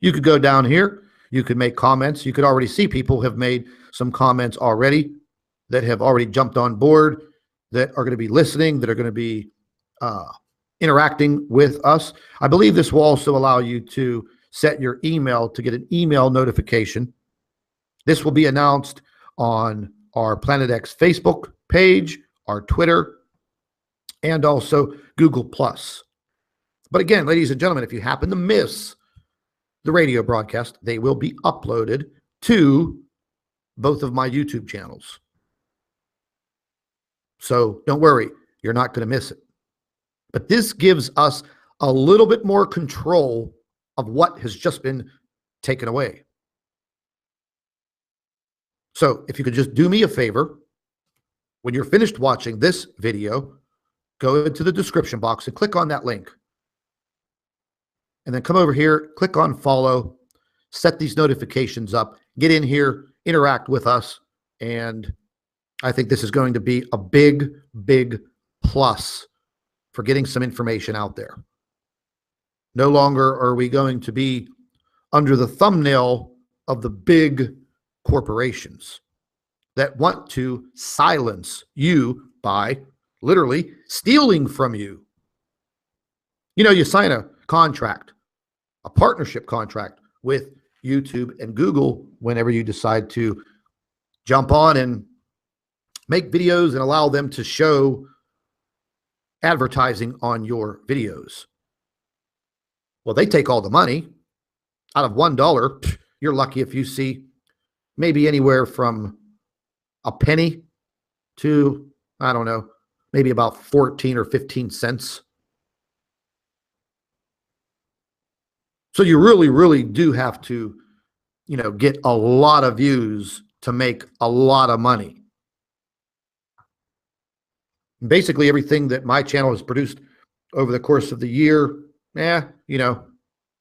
You could go down here. You could make comments. You could already see people have made some comments already that have already jumped on board, that are going to be listening, that are going to be interacting with us. I believe this will also allow you to set your email to get an email notification. This will be announced on our Planet X Facebook page, our Twitter, and also Google+. But again, ladies and gentlemen, if you happen to miss the radio broadcast, they will be uploaded to both of my YouTube channels. So don't worry, you're not going to miss it. But this gives us a little bit more control of what has just been taken away. So if you could just do me a favor, when you're finished watching this video, go into the description box and click on that link. And then come over here, click on follow, set these notifications up, get in here, interact with us. And I think this is going to be a big, big plus for getting some information out there. No longer are we going to be under the thumbnail of the big corporations that want to silence you by literally stealing from you. You sign a contract, a partnership contract with YouTube and Google whenever you decide to jump on and make videos and allow them to show advertising on your videos. Well, they take all the money. Out of $1, you're lucky if you see maybe anywhere from a penny to, I don't know, maybe about 14 or 15 cents. So you really, really do have to, get a lot of views to make a lot of money. Basically, everything that my channel has produced over the course of the year,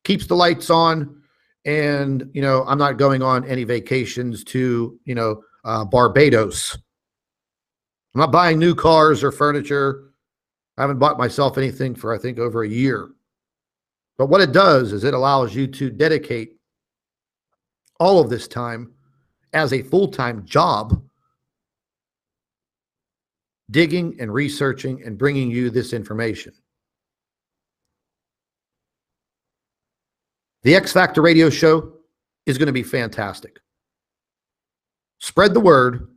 keeps the lights on. And, I'm not going on any vacations to, Barbados. I'm not buying new cars or furniture. I haven't bought myself anything for, I think, over a year. But what it does is it allows you to dedicate all of this time as a full-time job, digging and researching and bringing you this information. The X Factor radio show is going to be fantastic. Spread the word.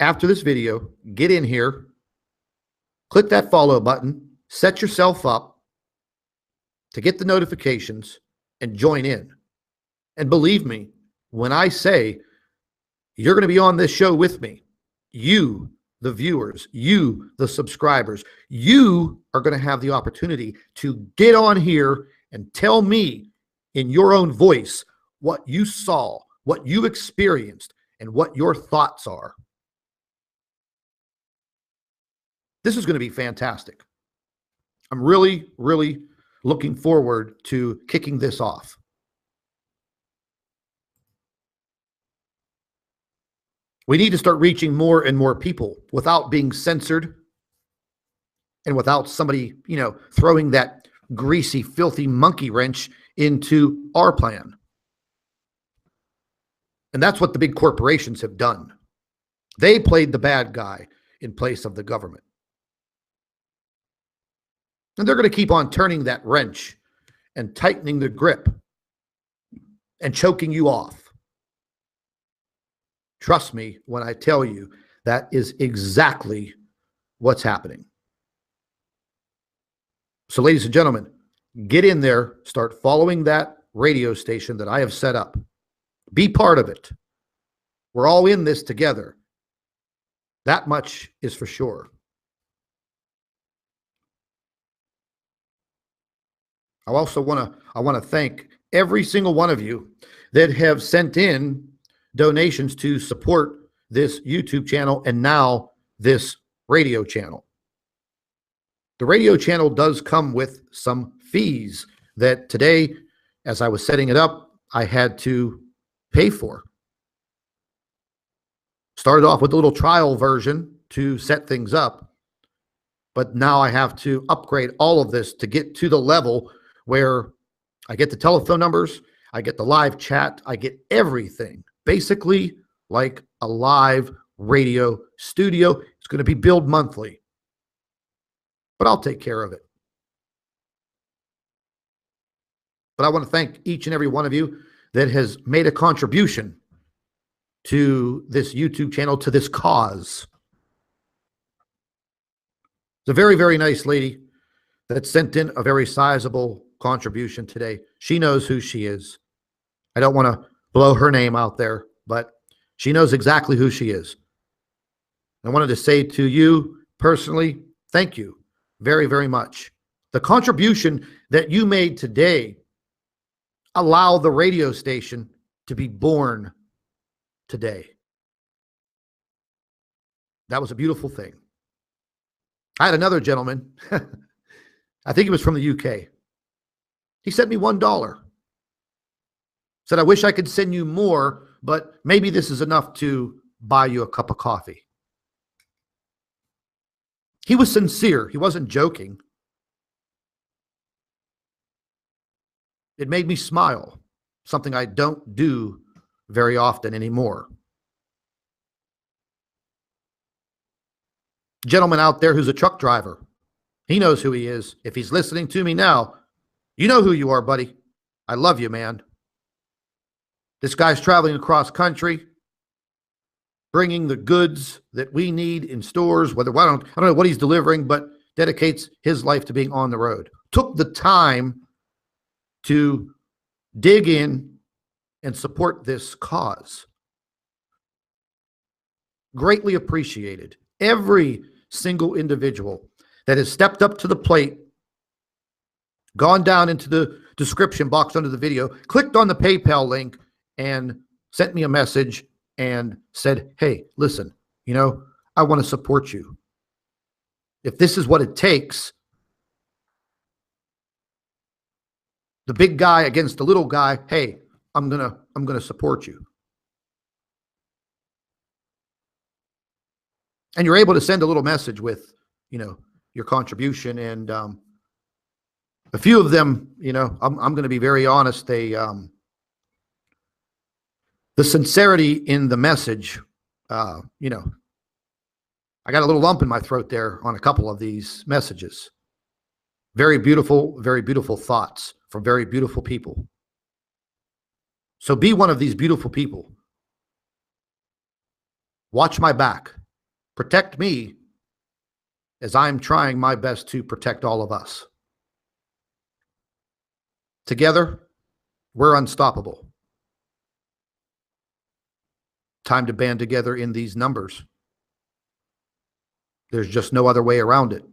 After this video, get in here, click that follow button, set yourself up to get the notifications and join in. And believe me, when I say you're going to be on this show with me, you, the viewers, you, the subscribers, you are going to have the opportunity to get on here and tell me in your own voice what you saw, what you experienced, and what your thoughts are. This is going to be fantastic. I'm really, really looking forward to kicking this off. We need to start reaching more and more people without being censored and without somebody, throwing that greasy, filthy monkey wrench into our plan. And that's what the big corporations have done. They played the bad guy in place of the government. And they're going to keep on turning that wrench and tightening the grip and choking you off. Trust me when I tell you that is exactly what's happening. So, ladies and gentlemen, get in there, start following that radio station that I have set up. Be part of it. We're all in this together. That much is for sure. I also want to thank every single one of you that have sent in donations to support this YouTube channel and now this radio channel. The radio channel does come with some fees that today, as I was setting it up, I had to pay for. Started off with a little trial version to set things up, but now I have to upgrade all of this to get to the level where I get the telephone numbers, I get the live chat, I get everything. Basically like a live radio studio. It's going to be billed monthly, but I'll take care of it. But I want to thank each and every one of you that has made a contribution to this YouTube channel, to this cause. It's a very, very nice lady that sent in a very sizable contribution today. She knows who she is. I don't want to blow her name out there, but she knows exactly who she is. I wanted to say to you personally, thank you very, very much. The contribution that you made today allowed the radio station to be born today. That was a beautiful thing. I had another gentleman, I think he was from the UK. He sent me $1. Said, I wish I could send you more, but maybe this is enough to buy you a cup of coffee. He was sincere. He wasn't joking. It made me smile, something I don't do very often anymore. Gentleman out there who's a truck driver, he knows who he is. If he's listening to me now, you know who you are, buddy. I love you, man. This guy's traveling across country, bringing the goods that we need in stores, I don't know what he's delivering, but dedicates his life to being on the road. Took the time to dig in and support this cause. Greatly appreciated. Every single individual that has stepped up to the plate, gone down into the description box under the video, clicked on the PayPal link, and sent me a message and said, hey, listen, I want to support you. If this is what it takes, the big guy against the little guy, hey, I'm gonna support you. And you're able to send a little message with, your contribution. And a few of them, I'm going to be very honest. The sincerity in the message, I got a little lump in my throat there on a couple of these messages. Very beautiful thoughts from very beautiful people. So be one of these beautiful people. Watch my back. Protect me as I'm trying my best to protect all of us. Together, we're unstoppable. Time to band together in these numbers. There's just no other way around it.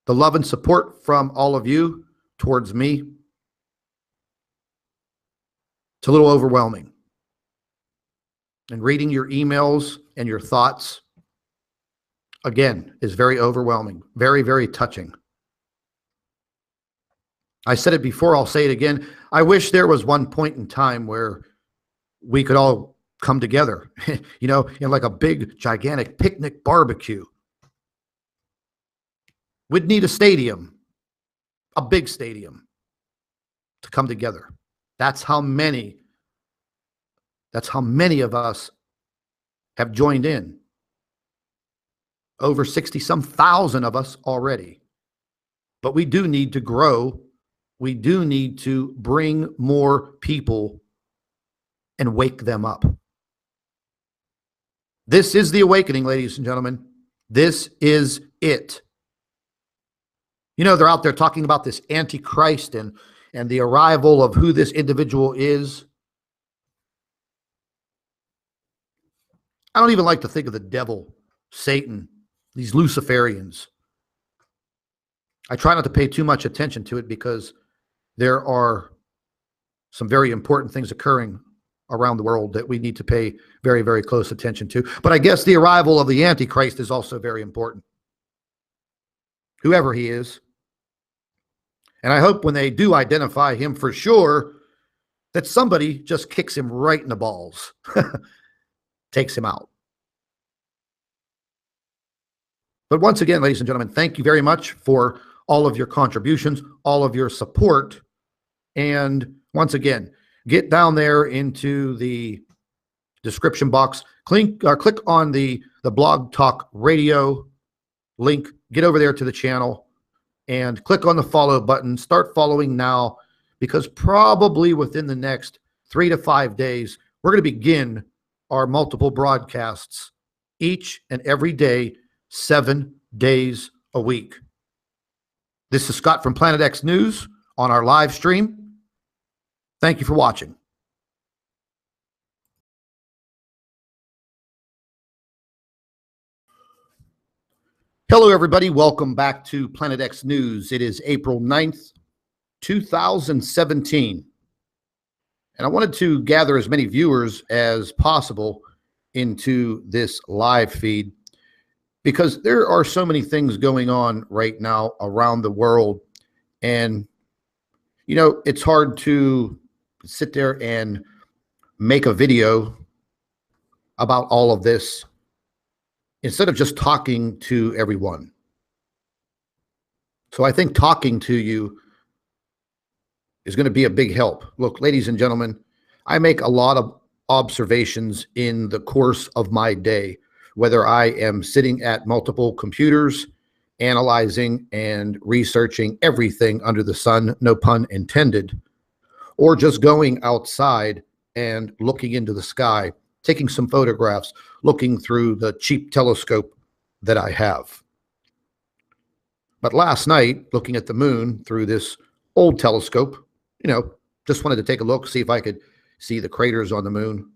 The love and support from all of you towards me, it's a little overwhelming. And reading your emails and your thoughts, again, is very overwhelming, very touching. I said it before, I'll say it again. I wish there was one point in time where we could all come together, in like a big, gigantic picnic barbecue. We'd need a stadium, a big stadium, to come together. That's how many of us have joined in. Over 60-some thousand of us already. But we do need to grow. We do need to bring more people and wake them up. This is the awakening, ladies and gentlemen. This is it. They're out there talking about this Antichrist and the arrival of who this individual is. I don't even like to think of the devil, Satan, these Luciferians. I try not to pay too much attention to it because there are some very important things occurring around the world that we need to pay very close attention to. But I guess the arrival of the Antichrist is also very important. Whoever he is. And I hope when they do identify him for sure, that somebody just kicks him right in the balls. Takes him out. But once again, ladies and gentlemen, thank you very much for all of your contributions, all of your support. And once again, get down there into the description box, click on the Blog Talk Radio link, get over there to the channel and click on the follow button. Start following now, because probably within the next 3 to 5 days, we're going to begin our multiple broadcasts each and every day, 7 days a week. This is Scott from Planet X News on our live stream. Thank you for watching. Hello, everybody. Welcome back to Planet X News. It is April 9th, 2017. And I wanted to gather as many viewers as possible into this live feed, because there are so many things going on right now around the world. And, it's hard to sit there and make a video about all of this instead of just talking to everyone. So I think talking to you is going to be a big help. Look, ladies and gentlemen, I make a lot of observations in the course of my day, whether I am sitting at multiple computers, analyzing and researching everything under the sun, no pun intended, or just going outside and looking into the sky, taking some photographs, looking through the cheap telescope that I have. But last night, looking at the moon through this old telescope, just wanted to take a look, see if I could see the craters on the moon.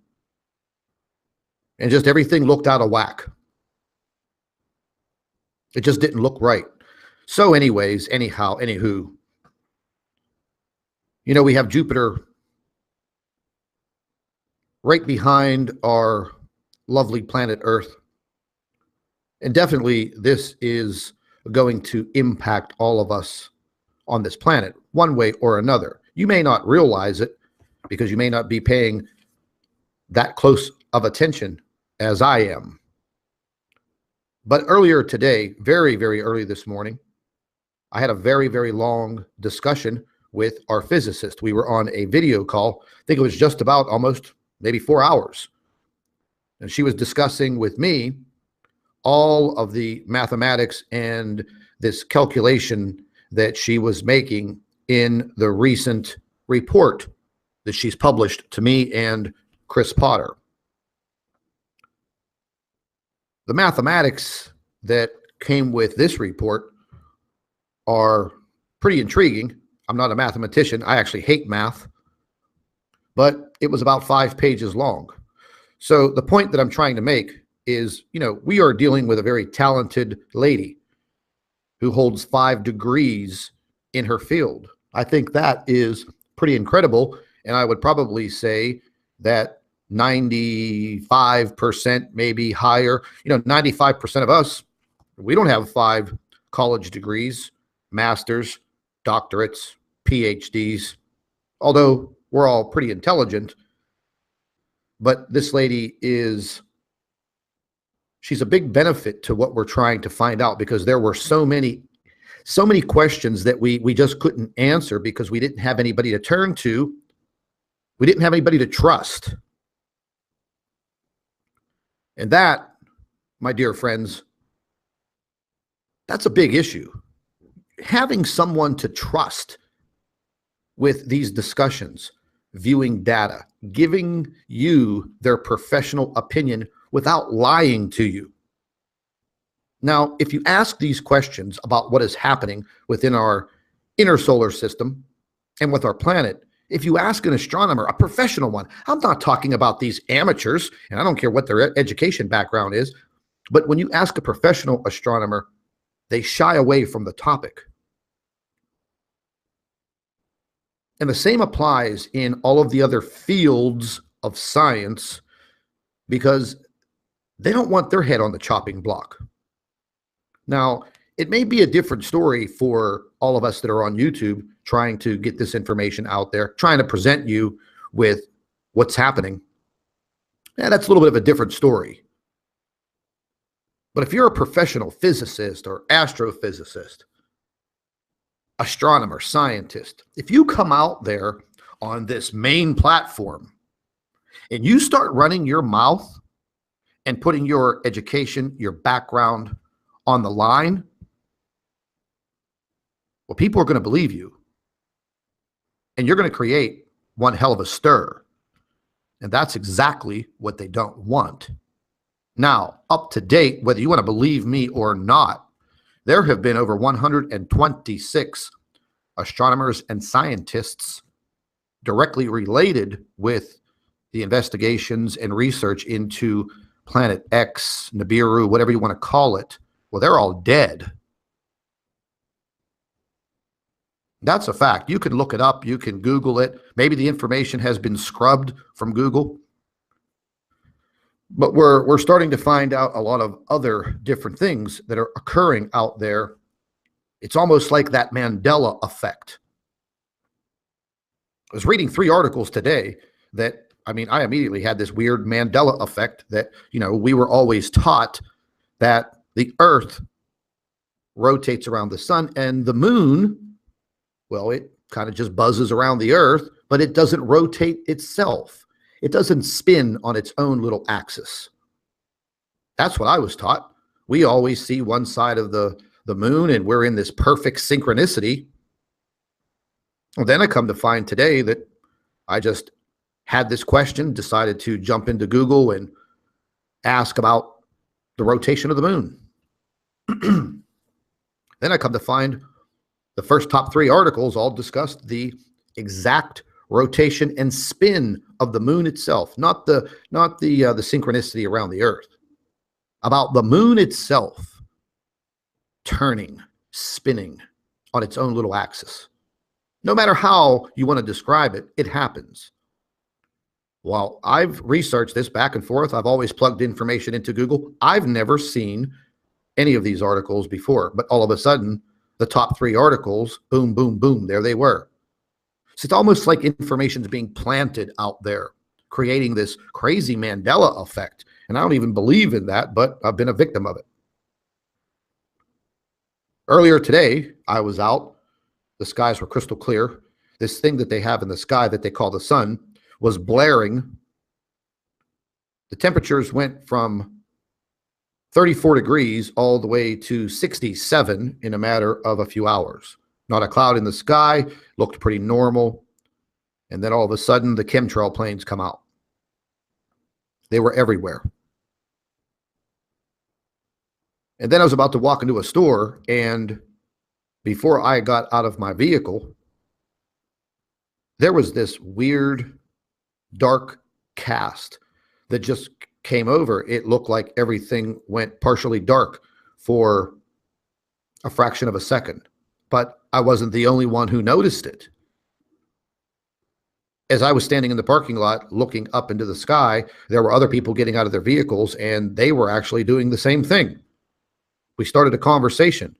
And just everything looked out of whack. It just didn't look right. So anywho, we have Jupiter right behind our lovely planet Earth. And definitely this is going to impact all of us on this planet one way or another. You may not realize it because you may not be paying that close of attention as I am. But earlier today, very, very early this morning, I had a very, very long discussion with our physicist. We were on a video call. I think it was just about almost maybe 4 hours. And she was discussing with me all of the mathematics and this calculation that she was making in the recent report that she's published to me and Chris Potter. The mathematics that came with this report are pretty intriguing. I'm not a mathematician. I actually hate math, but it was about 5 pages long. So the point that I'm trying to make is, we are dealing with a very talented lady who holds 5 degrees in her field. I think that is pretty incredible. And I would probably say that 95%, maybe higher, 95% of us, we don't have 5 college degrees, masters, doctorates, PhDs, although we're all pretty intelligent. But this lady she's a big benefit to what we're trying to find out, because there were so many questions that we just couldn't answer because we didn't have anybody to turn to. We didn't have anybody to trust. And that, my dear friends, that's a big issue. Having someone to trust with these discussions, viewing data, giving you their professional opinion without lying to you. Now, if you ask these questions about what is happening within our inner solar system and with our planet, if you ask an astronomer, a professional one, I'm not talking about these amateurs, and I don't care what their education background is, but when you ask a professional astronomer, they shy away from the topic. And the same applies in all of the other fields of science, because they don't want their head on the chopping block. Now, it may be a different story for all of us that are on YouTube trying to get this information out there, trying to present you with what's happening. Yeah, that's a little bit of a different story. But if you're a professional physicist or astrophysicist, astronomer, scientist, if you come out there on this main platform and you start running your mouth and putting your education, your background on the line, well, people are going to believe you. And you're going to create one hell of a stir. And that's exactly what they don't want. Now, up to date, whether you want to believe me or not, there have been over 126 astronomers and scientists directly related with the investigations and research into Planet X, Nibiru, whatever you want to call it. Well, they're all dead. That's a fact. You can look it up. You can Google it. Maybe the information has been scrubbed from Google. But we're starting to find out a lot of other different things that are occurring out there. It's almost like that Mandela effect. I was reading 3 articles today that, I immediately had this weird Mandela effect that, we were always taught that the Earth rotates around the sun and the moon, well, it kind of just buzzes around the Earth, but it doesn't rotate itself. It doesn't spin on its own little axis. That's what I was taught. We always see one side of the moon and we're in this perfect synchronicity. Well, then I come to find today that I just had this question, decided to jump into Google and ask about the rotation of the moon. Then I come to find the first top 3 articles all discussed the exact rotation and spin of the moon itself, not the synchronicity around the Earth, about the moon itself turning, spinning on its own little axis. No matter how you want to describe it, it happens. While I've researched this back and forth, I've always plugged information into Google. I've never seen any of these articles before, but all of a sudden, the top 3 articles, boom, boom, boom, there they were. So it's almost like information's being planted out there, creating this crazy Mandela effect. And I don't even believe in that, but I've been a victim of it. Earlier today, I was out. The skies were crystal clear. This thing that they have in the sky that they call the sun was blaring. The temperatures went from 34 degrees all the way to 67 in a matter of a few hours. Not a cloud in the sky, looked pretty normal. And then all of a sudden, the chemtrail planes come out. They were everywhere. And then I was about to walk into a store, and before I got out of my vehicle, there was this weird, dark cast that just came over. It looked like everything went partially dark for a fraction of a second, but I wasn't the only one who noticed it. As I was standing in the parking lot looking up into the sky, there were other people getting out of their vehicles, and they were actually doing the same thing. We started a conversation,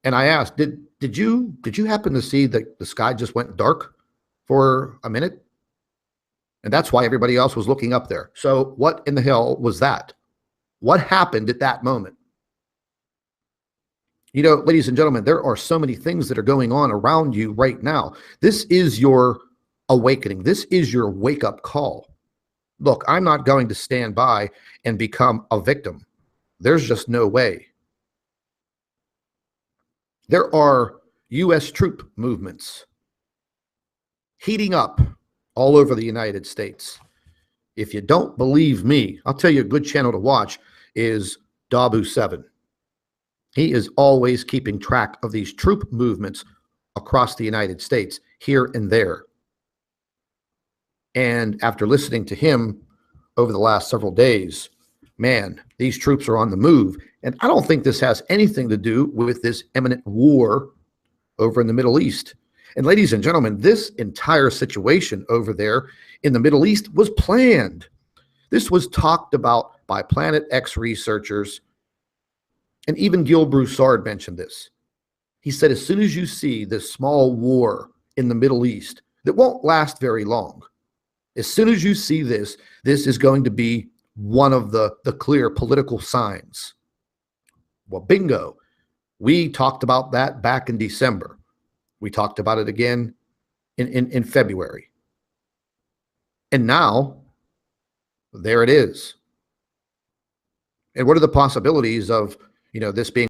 and I asked, did you happen to see that the sky just went dark for a minute? And that's why everybody else was looking up there. So what in the hell was that? What happened at that moment? You know, ladies and gentlemen, there are so many things that are going on around you right now. This is your awakening. This is your wake-up call. Look, I'm not going to stand by and become a victim. There's just no way. There are U.S. troop movements heating up all over the United States. If you don't believe me, I'll tell you a good channel to watch is Dabu7. He is always keeping track of these troop movements across the United States, here and there. And after listening to him over the last several days, man, these troops are on the move. And I don't think this has anything to do with this imminent war over in the Middle East. And ladies and gentlemen, this entire situation over there in the Middle East was planned. This was talked about by Planet X researchers. And even Gil Broussard mentioned this. He said, as soon as you see this small war in the Middle East that won't last very long, as soon as you see this, this is going to be one of the clear political signs. Well, bingo. We talked about that back in December. We talked about it again in February. And now, there it is. And what are the possibilities of, this being